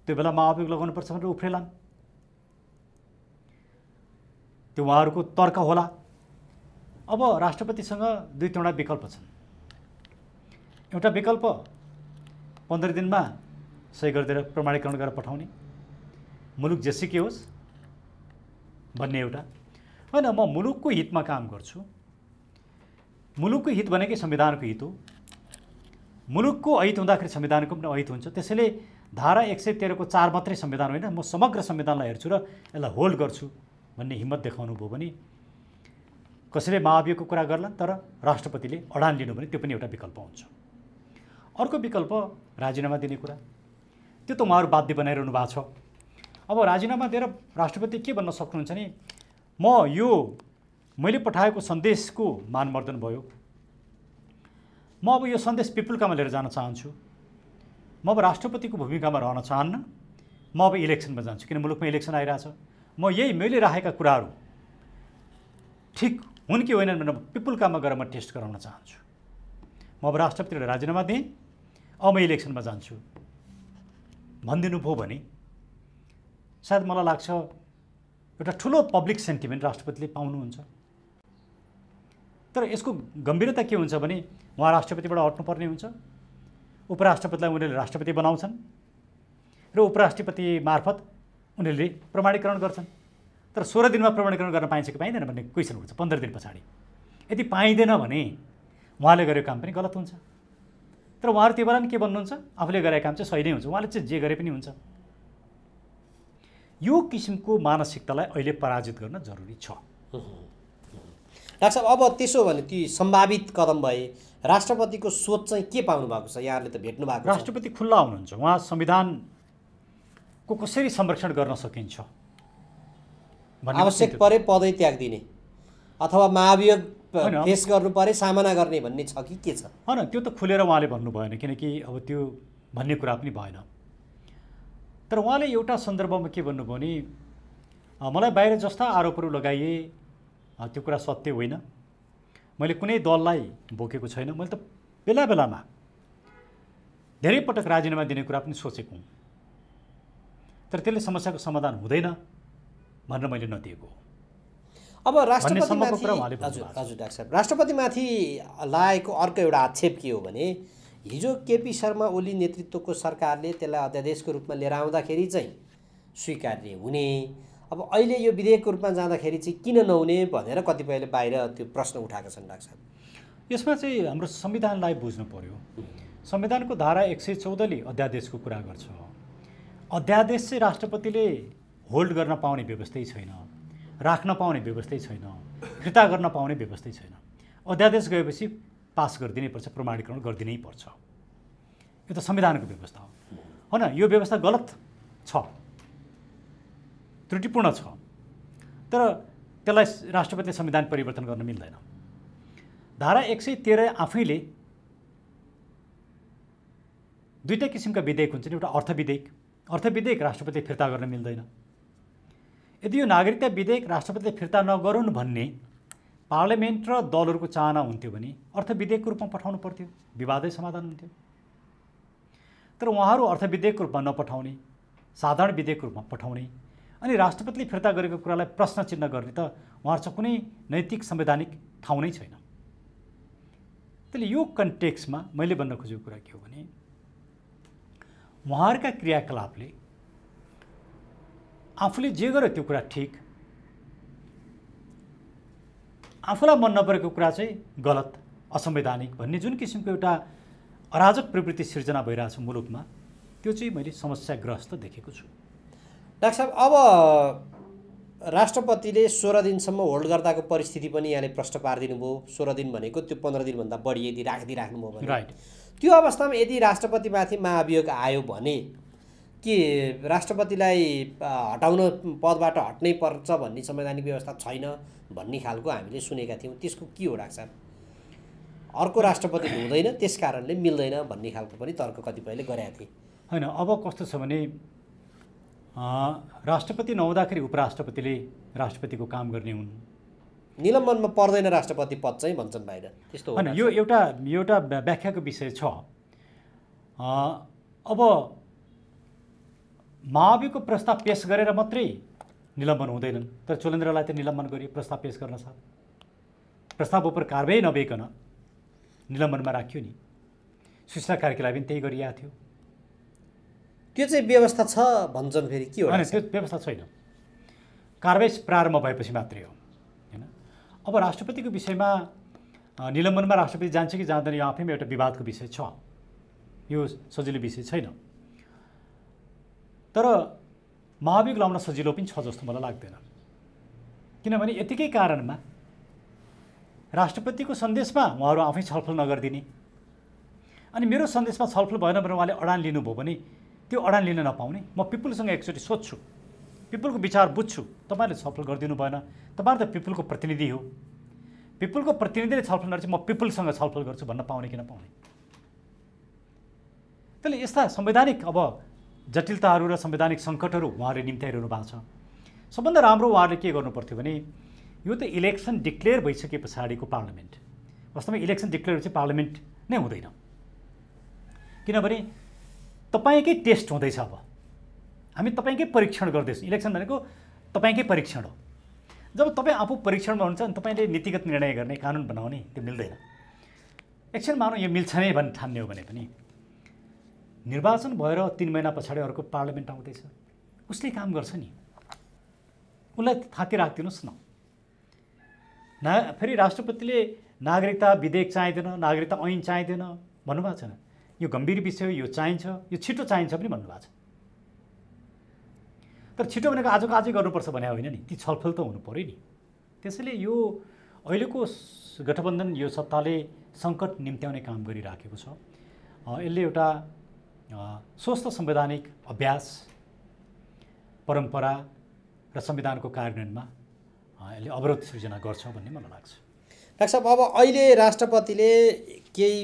A: त्यो बेला महाभियोग लगाउनुपर्छ भनेर उफ्रेलान्, त्यो उहाँहरूको तर्क होला। अब राष्ट्रपतिसँग दुई तीनवटा विकल्प छन्। एउटा विकल्प 15 दिनमा सही गरिदिएर प्रमाणीकरण गरेर पठाउने, मुलुक जेसुकै होस् भन्ने एउटा होइन। म मुलुकको हितमा काम गर्छु, मुलुकको हित भनेकै संविधानको हित हो, मुलुकको अहित हुँदाखेरि संविधानको पनि अहित हुन्छ। त्यसैले धारा 113 को 4 मात्रै संविधान होइन, म समग्र संविधानलाई हेर्छु र यसलाई होल्ड गर्छु भन्ने हिम्मत देखाउनु भयो भने कसैले महाभियोगको कुरा गर्ला, तर राष्ट्रपतिले अडान लिनु भने त्यो पनि एउटा विकल्प हुन्छ। अर्को विकल्प राजीनामा दिने कुरा, त्यो त उहाँहरू बाध्य बनाइरहनु भएको छ। अब राजीनामा दिएर राष्ट्रपति के भन्न सक्नुहुन्छ भने मैले पठाएको सन्देशको मानमर्दन भयो, म अब यो सन्देश पिपुलकामा लिएर जान चाहन्छु, म अब राष्ट्रपतिको भूमिकामा रहन चाहन्न, म अब इलेक्सनमा जान्छु किन मुलुकमा इलेक्सन आइरहेछ, म मैले राखेका कुराहरू ठिक हुन् कि होइनन् भनेर पिपुलकामा गएर म टेस्ट गराउन चाहन्छु, म अब राष्ट्रपतिले राजीनामा दिएँ, अब म इलेक्सनमा जान्छु भनिदिनु भयो भने सायद मलाई लाग्छ एउटा ठुलो पब्लिक सेन्टिमेन्ट राष्ट्रपतिले पाउनुहुन्छ। तर यसको गम्भीरता के हुन्छ भने उहाँ राष्ट्रपतिबाट हट्नुपर्ने हुन्छ, उपराष्ट्रपतिलाई उनीहरूले राष्ट्रपति बनाउँछन् र उपराष्ट्रपति मार्फत उनीहरूले प्रमाणीकरण गर्छन्। तर 16 दिनमा प्रमाणीकरण गर्न पाइन्छ कि पाइँदैन भन्ने क्वेसन उठ्छ 15 दिन पछाडि। यदि पाइँदैन भने उहाँले गरेको काम पनि गलत हुन्छ। तर उहाँहरू त्यो बेला नि के भन्नुहुन्छ, आफूले गरेको काम चाहिँ सही नै हुन्छ, उहाँले चाहिँ जे गरे पनि हुन्छ। यो किसिमको मानसिकतालाई अहिले पराजित गर्न जरुरी छ।
B: डाक्टर साहब, अब त्यसो भने ती सम्भावित कदम भए राष्ट्रपतिको सोच चाहिँ के पाउनु भएको छ? यहाँले त भेट्नु भएको छ।
A: राष्ट्रपति खुल्ला हुनुहुन्छ, उहाँ संविधानको कसरी संरक्षण गर्न सकिन्छ,
B: आवश्यक परे पदै त्याग दिने अथवा महाभियोग फेस गर्नु परे सामना गर्ने भन्ने छ कि के छ?
A: होइन, त्यो त खुलेर उहाँले भन्नु भएन, किनकि अब त्यो भन्ने कुरा पनि भएन। तर उहाँले एउटा सन्दर्भमा के भन्नुभयो भने मलाई बाहिर जस्ता आरोपहरू लगाइए त्यो कुरा सत्य होइन, मैले कुनै दललाई बोकेको छैन, मैले त बेला बेलामा धेरै पटक राजीनामा दिने कुरा पनि सोचेको हुँ, तर त्यसले समस्याको समाधान हुँदैन भनेर मैले नदिएको।
B: अब राष्ट्रपतिमाथि हजुर डाक्टर साहब, राष्ट्रपतिमाथि लागेको अर्को एउटा आक्षेप के हो भने हिजो केपी शर्मा ओली नेतृत्वको सरकारले त्यसलाई अध्यादेशको रूपमा लिएर आउँदाखेरि चाहिँ स्वीकार्य हुने, अब अहिले यो विधेयकको रूपमा जाँदाखेरि चाहिँ किन नहुने भनेर कतिपयले बाहिर त्यो प्रश्न उठाएका छन्। डाक्टर साहब,
A: यसमा चाहिँ हाम्रो संविधानलाई बुझ्नु पर्यो। संविधानको धारा 114ले अध्यादेशको कुरा गर्छ। अध्यादेश चाहिँ राष्ट्रपतिले होल्ड गर्न पाउने व्यवस्थै छैन, राख्न पाउने व्यवस्थै छैन, फिर्ता गर्न पाउने व्यवस्थै छैन। अध्यादेश गएपछि पास गरिदिनै पर्छ, प्रमाणीकरण गरिदिनै पर्छ। यो त संविधानको व्यवस्था हो होइन? यो व्यवस्था गलत छ, त्रुटिपूर्ण छ, तर त्यसलाई राष्ट्रपतिले संविधान परिवर्तन गर्न मिल्दैन। धारा 113 आफैले दुईटा किसिमका विधेयक हुन्छन्, एउटा अर्थविधेयक राष्ट्रपतिले फिर्ता गर्न मिल्दैन। यदि यो नागरिकता विधेयक राष्ट्रपतिले फिर्ता नगरून् भन्ने पार्लियामेन्ट र दलहरूको चाहना हुन्थ्यो भने अर्थविधेयकको रूपमा पठाउनु पर्थ्यो, विवादै समाधान हुन्थ्यो। तर उहाँहरू अर्थविधेयकको रूपमा नपठाउने, साधारण विधेयकको रूपमा पठाउने अनि राष्ट्रपतिले फिर्ता गरेको कुरालाई प्रश्न चिन्ह गर्ने त उहाँहरूको कुनै नैतिक संवैधानिक ठाउँ नै छैन। त्यसले यो कन्टेक्स्टमा मैले भन्न खोजेको कुरा के हो भने उहाँहरूका क्रियाकलापले आफूले जे गर्यो त्यो कुरा ठिक, आफूलाई मन नपरेको कुरा चाहिँ गलत, असंवैधानिक भन्ने जुन किसिमको एउटा अराजक प्रवृत्ति सिर्जना भइरहेछ मुलुकमा, त्यो चाहिँ मैले समस्याग्रस्त देखेको छु।
B: डाक्टर साहब, अब राष्ट्रपतिले 16 दिनसम्म होल्ड गर्दाको परिस्थिति पनि यहाँले प्रश्न पारिदिनु भयो। 16 दिन भनेको त्यो 15 दिनभन्दा बढी यदि राख्नुभयो भने,
A: राइट,
B: त्यो अवस्थामा यदि राष्ट्रपतिमाथि महाभियोग आयो भने के राष्ट्रपतिलाई हटाउन, पदबाट हट्नै पर्छ भन्ने संवैधानिक व्यवस्था छैन भन्ने खालको हामीले सुनेका थियौँ। त्यसको के हो डाक्टर साहब? अर्को राष्ट्रपति हुँदैन, त्यस कारणले मिल्दैन भन्ने खालको पनि तर्क कतिपयले गरेका थिए।
A: होइन, अब कस्तो छ भने राष्ट्रपति नहुँदाखेरि उपराष्ट्रपतिले राष्ट्रपतिको काम गर्ने हुन्।
B: निलम्बनमा पर्दैन राष्ट्रपति पद चाहिँ भन्छन् बाहिर, त्यस्तो
A: होइन। यो एउटा व्याख्याको विषय छ। अब महाभियोगको प्रस्ताव पेश गरेर मात्रै निलम्बन हुँदैनन्, तर चोलेन्द्रलाई त निलम्बन गरियो प्रस्ताव पेश गर्न साथ। प्रस्ताव उपर कारबाही नभइकन निलम्बनमा राखियो नि। सूचना कार्यालयलाई पनि त्यही गरिएको थियो।
B: त्यो चाहिँ व्यवस्था छ भन्छन् फेरि, के हो?
A: होइन, त्यो व्यवस्था छैन। कारबाही प्रारम्भ भएपछि मात्रै हो, होइन। अब राष्ट्रपतिको विषयमा निलम्बनमा राष्ट्रपति जान्छ कि जाँदैन, यो आफैमा एउटा विवादको विषय छ। यो सजिलो विषय छैन। तर महाभियोग लाउन सजिलो पनि छ जस्तो मलाई लाग्दैन। किनभने यतिकै कारणमा राष्ट्रपतिको सन्देशमा उहाँहरू आफै छलफल नगरिदिने, अनि मेरो सन्देशमा छलफल भएन भने उहाँले अडान लिनुभयो भने त्यो अडान लिन नपाउने। म पिपुलसँग एकचोटि सोध्छु, पिपुलको विचार बुझ्छु, तपाईँहरूले छलफल गरिदिनु भएन। तपाईँहरू त पिपुलको प्रतिनिधि हो। पिपुलको प्रतिनिधिले छलफल नगरेपछि म पिपुलसँग छलफल गर्छु भन्न पाउने कि नपाउने? त्यसले यस्ता संवैधानिक अब जटिलताहरू र संवैधानिक सङ्कटहरू उहाँहरूले निम्त्याइरहनु भएको छ। सबभन्दा राम्रो उहाँहरूले के गर्नु पर्थ्यो भने, यो त इलेक्सन डिक्लेयर भइसके पछाडिको पार्लियामेन्ट, वास्तवमा इलेक्सन डिक्लेयर भएपछि पार्लियामेन्ट नै हुँदैन। किनभने तपाईँकै टेस्ट हुँदैछ। अब हामी तपाईँकै परीक्षण गर्दैछौँ। इलेक्सन भनेको तपाईँकै परीक्षण हो। जब तपाईँ आफू परीक्षणमा हुनुहुन्छ अनि तपाईँले नीतिगत निर्णय गर्ने, कानुन बनाउने, त्यो मिल्दैन। एकछिन मानौँ यो मिल्छ नै भन्ने ठान्ने हो भने पनि निर्वाचन भएर 3 महिना पछाडि अर्को पार्लियामेन्ट आउँदैछ, उसले काम गर्छ नि, उसलाई थाती राखिदिनुहोस् न। फेरि राष्ट्रपतिले नागरिकता विधेयक चाहिँदैन, नागरिकता ऐन चाहिँदैन भन्नुभएको छैन। यो गम्भीर विषय हो, यो चाहिन्छ, यो छिटो चाहिन्छ पनि भन्नुभएको छ। तर छिटो भनेको आजको आजै गर्नुपर्छ भने होइन नि, ती छलफल त हुनु पऱ्यो नि। त्यसैले यो अहिलेको गठबन्धन, यो सत्ताले सङ्कट निम्त्याउने काम गरिराखेको छ। यसले एउटा स्वस्थ संवैधानिक अभ्यास, परम्परा र संविधानको कार्यान्वयनमा यसले अवरोध सृजना गर्छ भन्ने मलाई लाग्छ।
B: डाक्टर साहब, अब अहिले राष्ट्रपतिले केही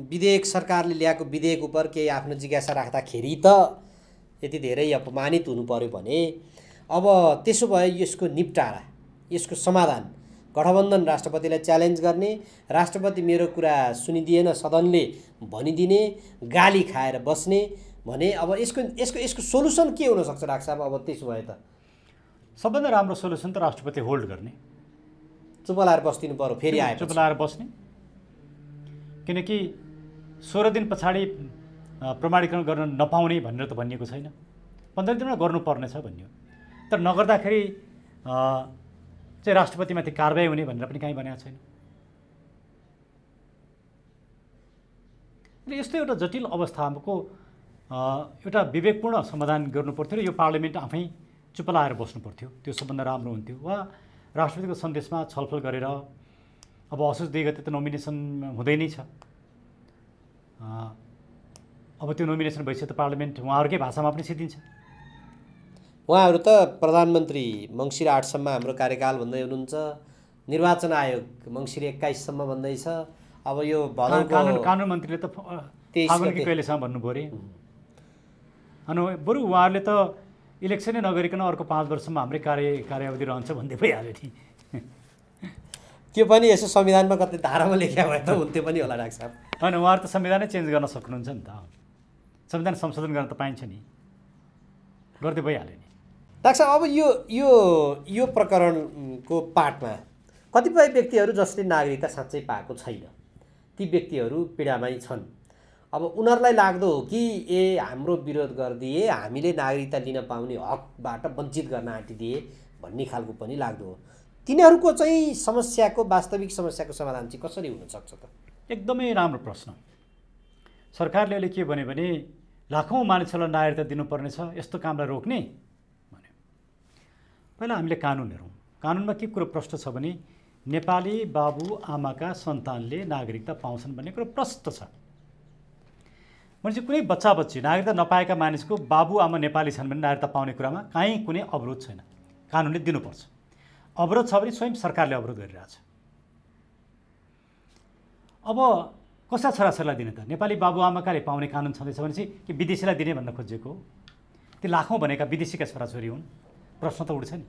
B: विधेयक, सरकारले ल्याएको विधेयक उप केही आफ्नो जिज्ञासा राख्दाखेरि त यति धेरै अपमानित हुनु पर्यो भने, अब त्यसो भए यसको निपटारा, यसको समाधान गठबन्धन राष्ट्रपतिलाई च्यालेन्ज गर्ने, राष्ट्रपति मेरो कुरा सुनिदिएन सदनले भनिदिने, गाली खाएर बस्ने भने अब यसको सोलुसन के हुनसक्छ डाक्टर साहब? अब त्यसो भए त
A: सबभन्दा राम्रो सोलुसन त राष्ट्रपति होल्ड गर्ने,
B: चुप लाएर बस्दिनु पर्यो। फेरि आए
A: चुप लाएर बस्ने, किनकि 16 दिन पछाडि प्रमाणीकरण गर्न नपाउने भनेर त भनिएको छैन। 15 दिनमा गर्नुपर्नेछ भन्यो। तर नगर्दाखेरि चाहिँ राष्ट्रपतिमाथि कारबाही हुने भनेर पनि कहीँ भनेको छैन। यस्तो एउटा जटिल अवस्थाको एउटा विवेकपूर्ण समाधान गर्नुपर्थ्यो र यो पार्लियामेन्ट आफै चुप लाएर बस्नु पर्थ्यो। त्यो सबभन्दा राम्रो हुन्थ्यो। वा राष्ट्रपतिको सन्देशमा छलफल गरेर, अब असोज 2 गते त नोमिनेसन हुँदै नै छ। अब त्यो नोमिनेसन भइसक्यो त पार्लियामेन्ट उहाँहरूकै भाषामा पनि सिद्धिन्छ।
B: उहाँहरू त प्रधानमन्त्री मङ्सिर 8 सम्म हाम्रो कार्यकाल भन्दै हुनुहुन्छ, निर्वाचन आयोग मङ्सिर 21 सम्म भन्दैछ। अब यो
A: कानुन मन्त्रीले त फागुनकी कहिलेसम्म भन्नुभयो अरे। अनि बरु उहाँहरूले त इलेक्सनै नगरिकन अर्को 5 वर्षसम्म हाम्रै कार्यावधि रहन्छ भन्दै भइहाल्यो नि।
B: त्यो पनि यसो संविधानमा कतै धारामा लेख्या भए त हुन्थ्यो पनि होला डाक्टर साहब।
A: होइन, उहाँहरू त संविधानै चेन्ज गर्न सक्नुहुन्छ नि त। संविधान संशोधन गर्न त पाइन्छ नि, गर्दै भइहाल्यो नि।
B: डाक्टर साहब, अब यो प्रकरणको पाटमा कतिपय व्यक्तिहरू जसले नागरिकता साँच्चै पाएको छैन, ती व्यक्तिहरू पीडामै छन्। अब उनीहरूलाई लाग्दो हो कि हाम्रो विरोध गरिदिए, हामीले नागरिकता लिन पाउने हकबाट वञ्चित गर्न आँटिदिए भन्ने खालको पनि लाग्दो हो। तिनीहरूको चाहिँ समस्याको, वास्तविक समस्याको समाधान चाहिँ कसरी हुनसक्छ त?
A: एकदमै राम्रो प्रश्न। सरकारले अहिले के भन्यो भने लाखौँ मानिसहरूलाई नागरिकता दिनुपर्ने छ, यस्तो कामलाई रोक्ने भन्यो। पहिला हामीले कानुन हेरौँ। कानुनमा के कुरो प्रश्न छ भने नेपाली बाबुआमाका सन्तानले नागरिकता पाउँछन् भन्ने कुरो प्रष्ट छ। भनेपछि कुनै बच्चा बच्ची नागरिकता नपाएका मानिसको बाबुआमा नेपाली छन् भने नागरिकता पाउने कुरामा कहीँ कुनै अवरोध छैन, कानुनले दिनुपर्छ। अवरोध छ भने स्वयं सरकारले अवरोध गरिरहेछ। अब कसै छोराछोरीलाई दिने त? नेपाली बाबुआमाकाले पाउने कानुन छँदैछ भने चाहिँ कि विदेशीलाई दिने भन्न खोजेको हो? ती लाखौँ भनेका विदेशीका छोराछोरी हुन्, प्रश्न त उठ्छ नि।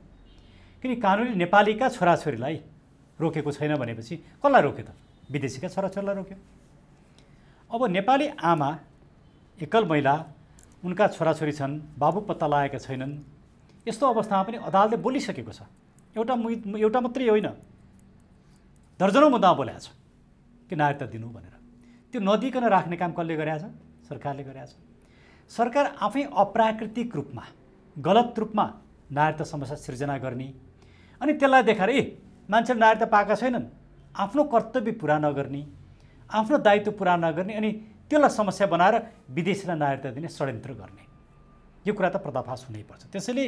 A: किन कानुनले नेपालीका छोराछोरीलाई रोकेको छैन भनेपछि कसलाई रोक्यो त? विदेशीका छोराछोरीलाई रोक्यो। अब नेपाली आमा एकल महिला, उनका छोराछोरी छन्, बाबु पत्ता लागेका छैनन्, यस्तो अवस्थामा पनि अदालतले बोलिसकेको छ। एउटा मात्रै होइन, दर्जनौँ मुद्दामा बोलेको छ कि नागरिकता दिनु भनेर। त्यो नदिकन राख्ने काम कसले गरेछ? सरकारले गरेछ। सरकार आफै अप्राकृतिक रूपमा, गलत रूपमा नागरिकता समस्या सिर्जना गर्ने अनि त्यसलाई देखाएर मान्छेले नागरिकता पाएका छैनन्, आफ्नो कर्तव्य पुरा नगर्ने, आफ्नो दायित्व पुरा नगर्ने अनि त्यसलाई समस्या बनाएर विदेशीलाई नागरिकता दिने षड्यन्त्र गर्ने, यो कुरा त पर्दाफास हुनैपर्छ। त्यसैले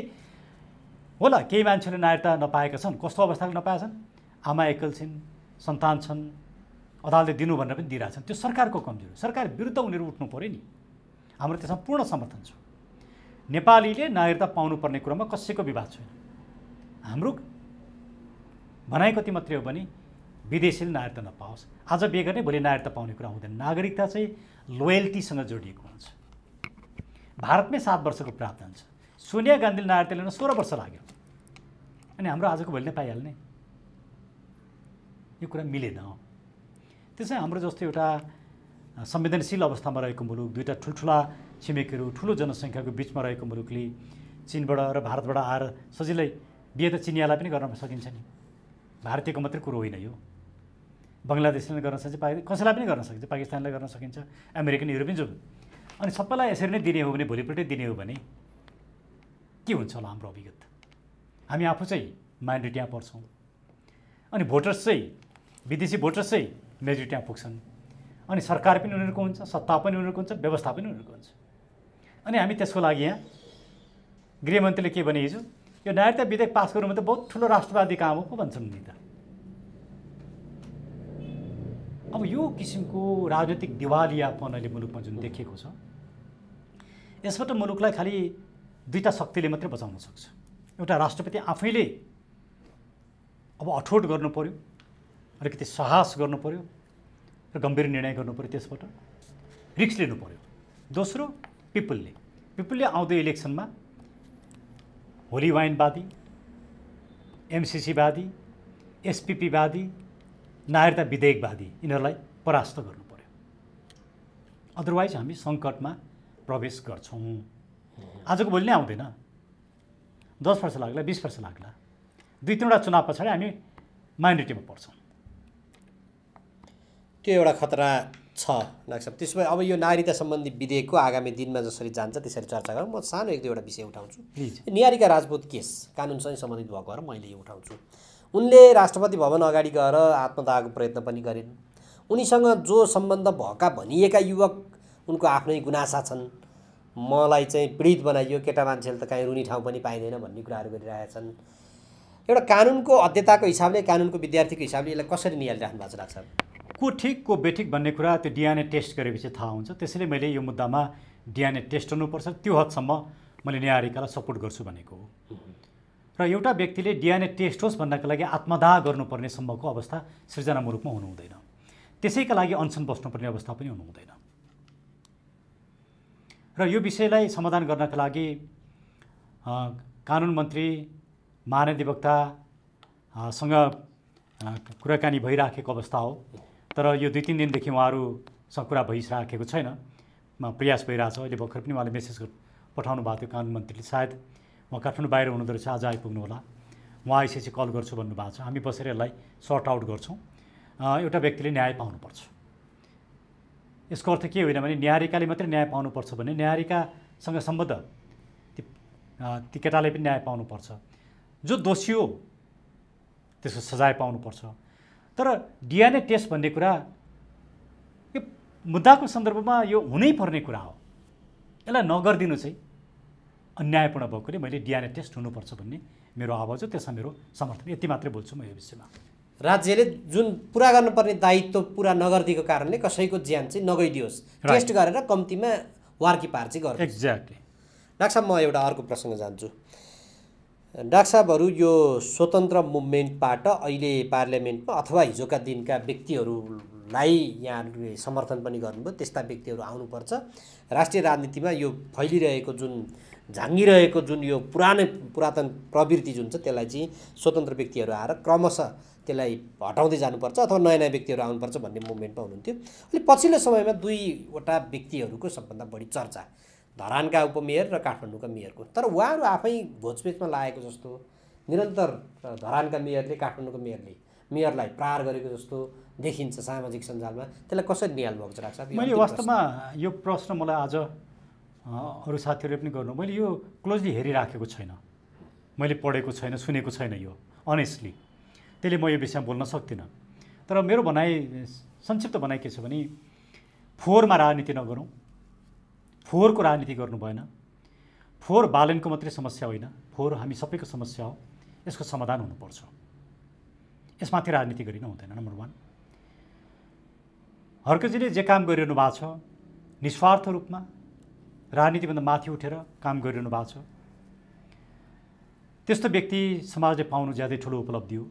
A: होला केही मान्छेले नागरिकता नपाएका छन्, कस्तो अवस्थाले नपाएका छन्, आमा एकल छिन्, सन्तान छन्, अदालतले दिनु भनेर पनि दिइरहेछन्, त्यो सरकारको कमजोरी। सरकार विरुद्ध उनीहरू उठ्नु पऱ्यो नि। हाम्रो त्यसमा पूर्ण समर्थन छ। नेपालीले नागरिकता पाउनुपर्ने कुरामा कसैको विवाद छैन। हाम्रो भनाइ कति मात्रै हो भने विदेशीले नागरिकता नपाओस्, आज बिहे गर्ने भोलि नागरिकता पाउने कुरा हुँदैन। नागरिकता चाहिँ लोयल्टीसँग जोडिएको हुन्छ। भारतमै 7 वर्षको प्रावधान छ। सोनिया गान्धीले नागरिकता लिन 16 वर्ष लाग्यो अनि हाम्रो आजको भोलि नै पाइहाल्ने, यो कुरा मिलेन। त्यसै हाम्रो जस्तो एउटा संवेदनशील अवस्थामा रहेको मुलुक, दुईवटा ठुल्ठुला छिमेकीहरू, ठुलो जनसङ्ख्याको बिचमा रहेको मुलुकले चीनबाट र भारतबाट आएर सजिलै बिहे त चिनियालाई पनि गर्न सकिन्छ नि। भारतीयको मात्रै कुरो होइन यो, बङ्गलादेशले गर्न सकिन्छ, कसैलाई पनि गर्न सकिन्छ, पाकिस्तानलाई गर्न सकिन्छ, अमेरिकन युरोपियन जो। अनि सबैलाई यसरी नै दिने हो भने, भोलिपल्टै दिने हो भने के हुन्छ होला हाम्रो अभिगत? हामी आफू चाहिँ माइनोरिटीमा पर्छौँ अनि भोटर्स चाहिँ, विदेशी भोटर्स चाहिँ मेजोरिटीमा पुग्छन् अनि सरकार पनि उनीहरूको हुन्छ, सत्ता पनि उनीहरूको हुन्छ, व्यवस्था पनि उनीहरूको हुन्छ। अनि हामी त्यसको लागि यहाँ गृहमन्त्रीले के भने हिजो, यो नागरिकता विधेयक पास गर्नुमा त बहुत ठुलो राष्ट्रवादी काम हो पो भन्छन् नि त। अब यो किसिमको राजनीतिक दिवालियापन अहिले मुलुकमा जुन देखिएको छ, यसबाट मुलुकलाई खालि दुईवटा शक्तिले मात्रै बचाउन सक्छ। एउटा राष्ट्रपति आफैले अब अठोट गर्नु पर्यो, अलिकति साहस गर्नु पर्यो र गम्भीर निर्णय गर्नु पर्यो, त्यसबाट रिस्क लिनु पर्यो। दोस्रो पिपुलले आउँदो इलेक्सनमा होली वाइनवादी, एमसिसीवादी, एसपिपीवादी, नागरिकता विधेयकवादी यिनीहरूलाई परास्त गर्नु पर्यो। अदरवाइज हामी सङ्कटमा प्रवेश गर्छौँ। आजको भोलि नै आउँदैन, 10 वर्ष लाग्ला, 20 वर्ष लाग्ला, 2-3वटा चुनाव पछाडि हामी माइनोरिटीमा पर्छौँ।
B: त्यो एउटा खतरा छ डाक्टर साहब। त्यसो भए अब यो नागरिकता सम्बन्धी विधेयकको आगामी दिनमा जसरी जान्छ त्यसरी चर्चा गरौँ। म सानो 1-2वटा विषय उठाउँछु। निहारिका राजपूत केस कानुनसँग सम्बन्धित भएको भएर मैले यो उठाउँछु। उनले राष्ट्रपति भवन अगाडि गएर आत्मदाहको प्रयत्न पनि गरिन्। उनीसँग जो सम्बन्ध भएका भनिएका युवक, उनको आफ्नै गुनासा छन्, मलाई चाहिँ पीडित बनाइयो, केटा मान्छेले त कहीँ रुनी ठाउँ पनि पाइँदैन भन्ने कुराहरू गरिरहेका छन्। एउटा कानुनको अध्येताको हिसाबले, कानुनको विद्यार्थीको हिसाबले यसलाई कसरी निहालिराख्नु भएको छ डाक्टर साहब?
A: को ठिक को बेठिक भन्ने कुरा त्यो डिएनए टेस्ट गरेपछि थाहा हुन्छ। त्यसैले मैले यो मुद्दामा डिएनए टेस्ट हुनुपर्छ, त्यो हदसम्म मैले निहारिकालाई सपोर्ट गर्छु भनेको हो। र एउटा व्यक्तिले डिएनए टेस्ट होस् भन्नको लागि आत्मदाह गर्नुपर्ने सम्मको अवस्था सृजना मुलुकमा हुनु हुँदैन। त्यसैका लागि अनसन बस्नुपर्ने अवस्था पनि हुनु हुँदैन। र यो विषयलाई समाधान गर्नका लागि कानुन मन्त्री, महाधिवक्तासँग कुराकानी भइराखेको अवस्था हो। तर यो 2-3 दिनदेखि उहाँहरूसँग कुरा भइसकेको छैन, प्रयास भइरहेछ। अहिले भर्खर पनि उहाँले मेसेज पठाउनु भएको थियो कानुन मन्त्रीले, सायद उहाँ काठमाडौँ बाहिर हुनुहुँदो रहेछ, आज आइपुग्नु होला। उहाँ आइसकेपछि कल गर्छु भन्नुभएको छ। हामी बसेर यसलाई सर्ट आउट गर्छौँ। एउटा व्यक्तिले न्याय पाउनुपर्छ। यसको अर्थ के होइन भने न्यायारिकाले मात्रै न्याय पाउनुपर्छ भने न्यायारिकासँग सम्बद्ध ती केटाले पनि न्याय पाउनुपर्छ। जो दोषी हो त्यसको सजाय पाउनुपर्छ। तर डिएनए टेस्ट भन्ने कुरा मुद्दाको सन्दर्भमा यो हुनै पर्ने कुरा हो। यसलाई नगरिदिनु चाहिँ अन्यायपूर्ण भएकोले मैले डिएनए टेस्ट हुनुपर्छ भन्ने मेरो आवाज हो, त्यसमा मेरो समर्थन। यति मात्रै बोल्छु म यो विषयमा।
B: राज्यले जुन पुरा गर्नुपर्ने दायित्व पुरा नगरिदिएको कारणले कसैको ज्यान चाहिँ नगइदियोस्, टेस्ट गरेर कम्तीमा वार्की पार चाहिँ गर्छ।
A: एक्ज्याक्टली।
B: डाक्टर साहब, म एउटा अर्को प्रसङ्ग जान्छु। डाक्टर साहबहरू यो स्वतन्त्र मुभमेन्टबाट अहिले पार्लियामेन्टमा अथवा हिजोका दिनका व्यक्तिहरूलाई यहाँहरूले समर्थन पनि गर्नुभयो, त्यस्ता व्यक्तिहरू आउनुपर्छ। राष्ट्रिय राजनीतिमा यो फैलिरहेको जुन झाँगिरहेको जुन यो पुरातन प्रवृत्ति जुन छ त्यसलाई चाहिँ स्वतन्त्र व्यक्तिहरू आएर क्रमशः त्यसलाई हटाउँदै जानुपर्छ अथवा नयाँ नयाँ व्यक्तिहरू आउनुपर्छ भन्ने मुभमेन्टमा हुनुहुन्थ्यो। अहिले पछिल्लो समयमा दुईवटा व्यक्तिहरूको सबभन्दा बढी चर्चा, धरानका उपमेयर र काठमाडौँका मेयरको। तर उहाँहरू आफै घोचपेचमा लागेको जस्तो, निरन्तर धरानका मेयरले काठमाडौँको मेयरलाई प्रहार गरेको जस्तो देखिन्छ सामाजिक सञ्जालमा। त्यसलाई कसरी निहाल्नुभएको छ डाक्टर साहब?
A: मैले वास्तवमा यो प्रश्न मलाई आज अरू साथीहरूले पनि गर्नु, मैले यो क्लोजली हेरिराखेको छैन, मैले पढेको छैन, सुनेको छैन यो अनेस्टली। त्यसले म यो विषयमा बोल्न सक्दिनँ। तर मेरो भनाइ, संक्षिप्त भनाइ के छ भने, फोहोरमा राजनीति नगरौँ, फोहोरको राजनीति गर्नु भएन। फोहोर बालनको मात्रै समस्या होइन, फोहोर हामी सबैको समस्या हो, यसको समाधान हुनुपर्छ। यसमाथि राजनीति गरिन हुँदैन। नम्बर 1, हर्कजीले जे काम गरिरहनु भएको छ निस्वार्थ रूपमा राजनीतिभन्दा माथि उठेर काम गरिरहनु भएको छ, त्यस्तो व्यक्ति समाजले पाउनु ज्यादै ठुलो उपलब्धि हो।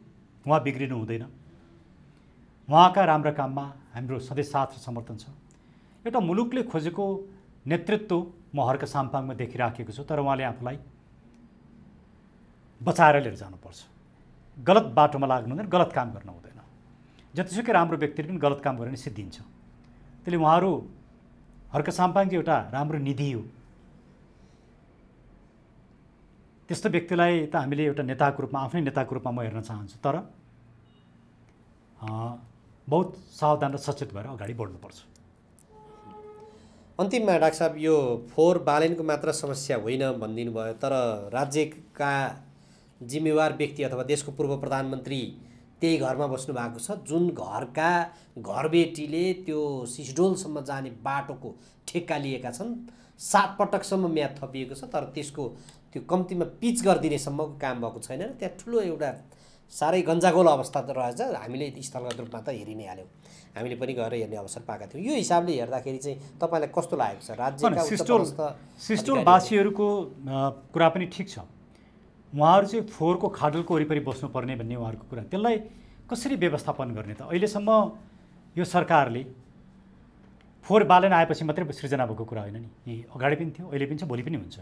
A: उहाँ बिग्रिनु हुँदैन। उहाँका राम्रा काममा हाम्रो सधैँ साथ र समर्थन छ। एउटा मुलुकले खोजेको नेतृत्व म हर्क साम्पाङमा देखिराखेको छु, तर उहाँले आफूलाई बचाएर लिएर जानुपर्छ। गलत बाटोमा लाग्नु हुँदैन, गलत काम गर्न हुँदैन। जतिसुकै राम्रो व्यक्तिले पनि गलत काम गरेर नै सिद्धिन्छ। त्यसले उहाँहरू, हर्क साम्पाङ चाहिँ एउटा राम्रो निधि हो। त्यस्तो व्यक्तिलाई त हामीले एउटा नेताको रूपमा, आफ्नै नेताको रूपमा म हेर्न चाहन्छु। तर बहुत सावधान र सचेत भएर अगाडि बढ्नुपर्छ।
B: अन्तिममा डाक्टर साहब, यो फोहोर बालनको मात्र समस्या होइन भनिदिनु भयो, तर राज्यका जिम्मेवार व्यक्ति अथवा देशको पूर्व प्रधानमन्त्री त्यही घरमा बस्नु भएको छ, जुन घरका घरबेटीले त्यो सिसडोलसम्म जाने बाटोको ठेक्का लिएका छन्। 7 पटकसम्म म्याद थपिएको छ, तर त्यसको त्यो कम्तीमा पिच गरिदिनेसम्मको काम भएको छैन। त्यहाँ ठुलो एउटा साह्रै गन्जागोल अवस्था त रहेछ। हामीले स्थलगत रूपमा त हेरि नै हाल्यौँ, हामीले पनि गएर हेर्ने अवसर पाएका थियौँ। यो हिसाबले हेर्दाखेरि चाहिँ तपाईँलाई कस्तो लागेको छ? राज्यका
A: सिस्टोलवासीहरूको कुरा पनि ठिक छ। उहाँहरू चाहिँ फोहोरको खाडलको वरिपरि बस्नुपर्ने भन्ने उहाँहरूको कुरा, त्यसलाई कसरी व्यवस्थापन गर्ने त? अहिलेसम्म यो सरकारले फोहोर बालन आएपछि मात्रै सृजना भएको कुरा होइन नि, यी अगाडि पनि थियो, अहिले पनि छ, भोलि पनि हुन्छ।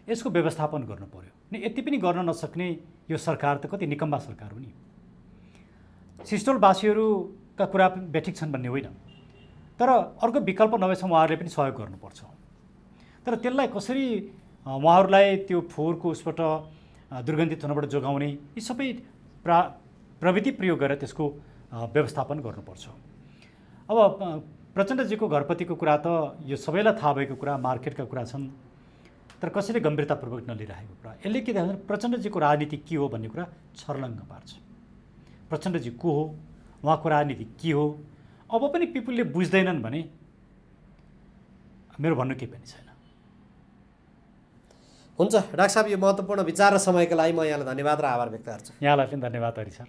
A: यसको व्यवस्थापन गर्नु पर्यो। नि यति पनि गर्न नसक्ने यो सरकार त कति निकम्मा सरकार हो नि। सिस्टोलवासीहरूका कुरा बेठिक छन् भन्ने होइन, तर अर्को विकल्प नभएसम्म उहाँहरूले पनि सहयोग गर्नुपर्छ। तर त्यसलाई कसरी उहाँहरूलाई त्यो फोहोरको उसबाट दुर्गन्धित हुनबाट जोगाउने, यी सबै प्रविधि प्रयोग गरेर त्यसको व्यवस्थापन गर्नुपर्छ। अब प्रचण्डजीको घरपतिको कुरा त यो सबैलाई थाहा भएको कुरा, मार्केटका कुरा छन्, तर कसैले गम्भीरतापूर्वक नलिरहेको कुरा। यसले के देखाउँछ? प्रचण्डजीको राजनीति के हो भन्ने कुरा छर्लङ्ग पार्छ। प्रचण्डजी को हो, उहाँको राजनीति के हो, अब पनि पिपुलले बुझ्दैनन् भने मेरो भन्नु केही पनि छैन।
B: हुन्छ डाक्टर साहब, यो महत्त्वपूर्ण विचार र समयको लागि म यहाँलाई धन्यवाद र आभार व्यक्त गर्छु।
A: यहाँलाई पनि धन्यवाद हरि सर।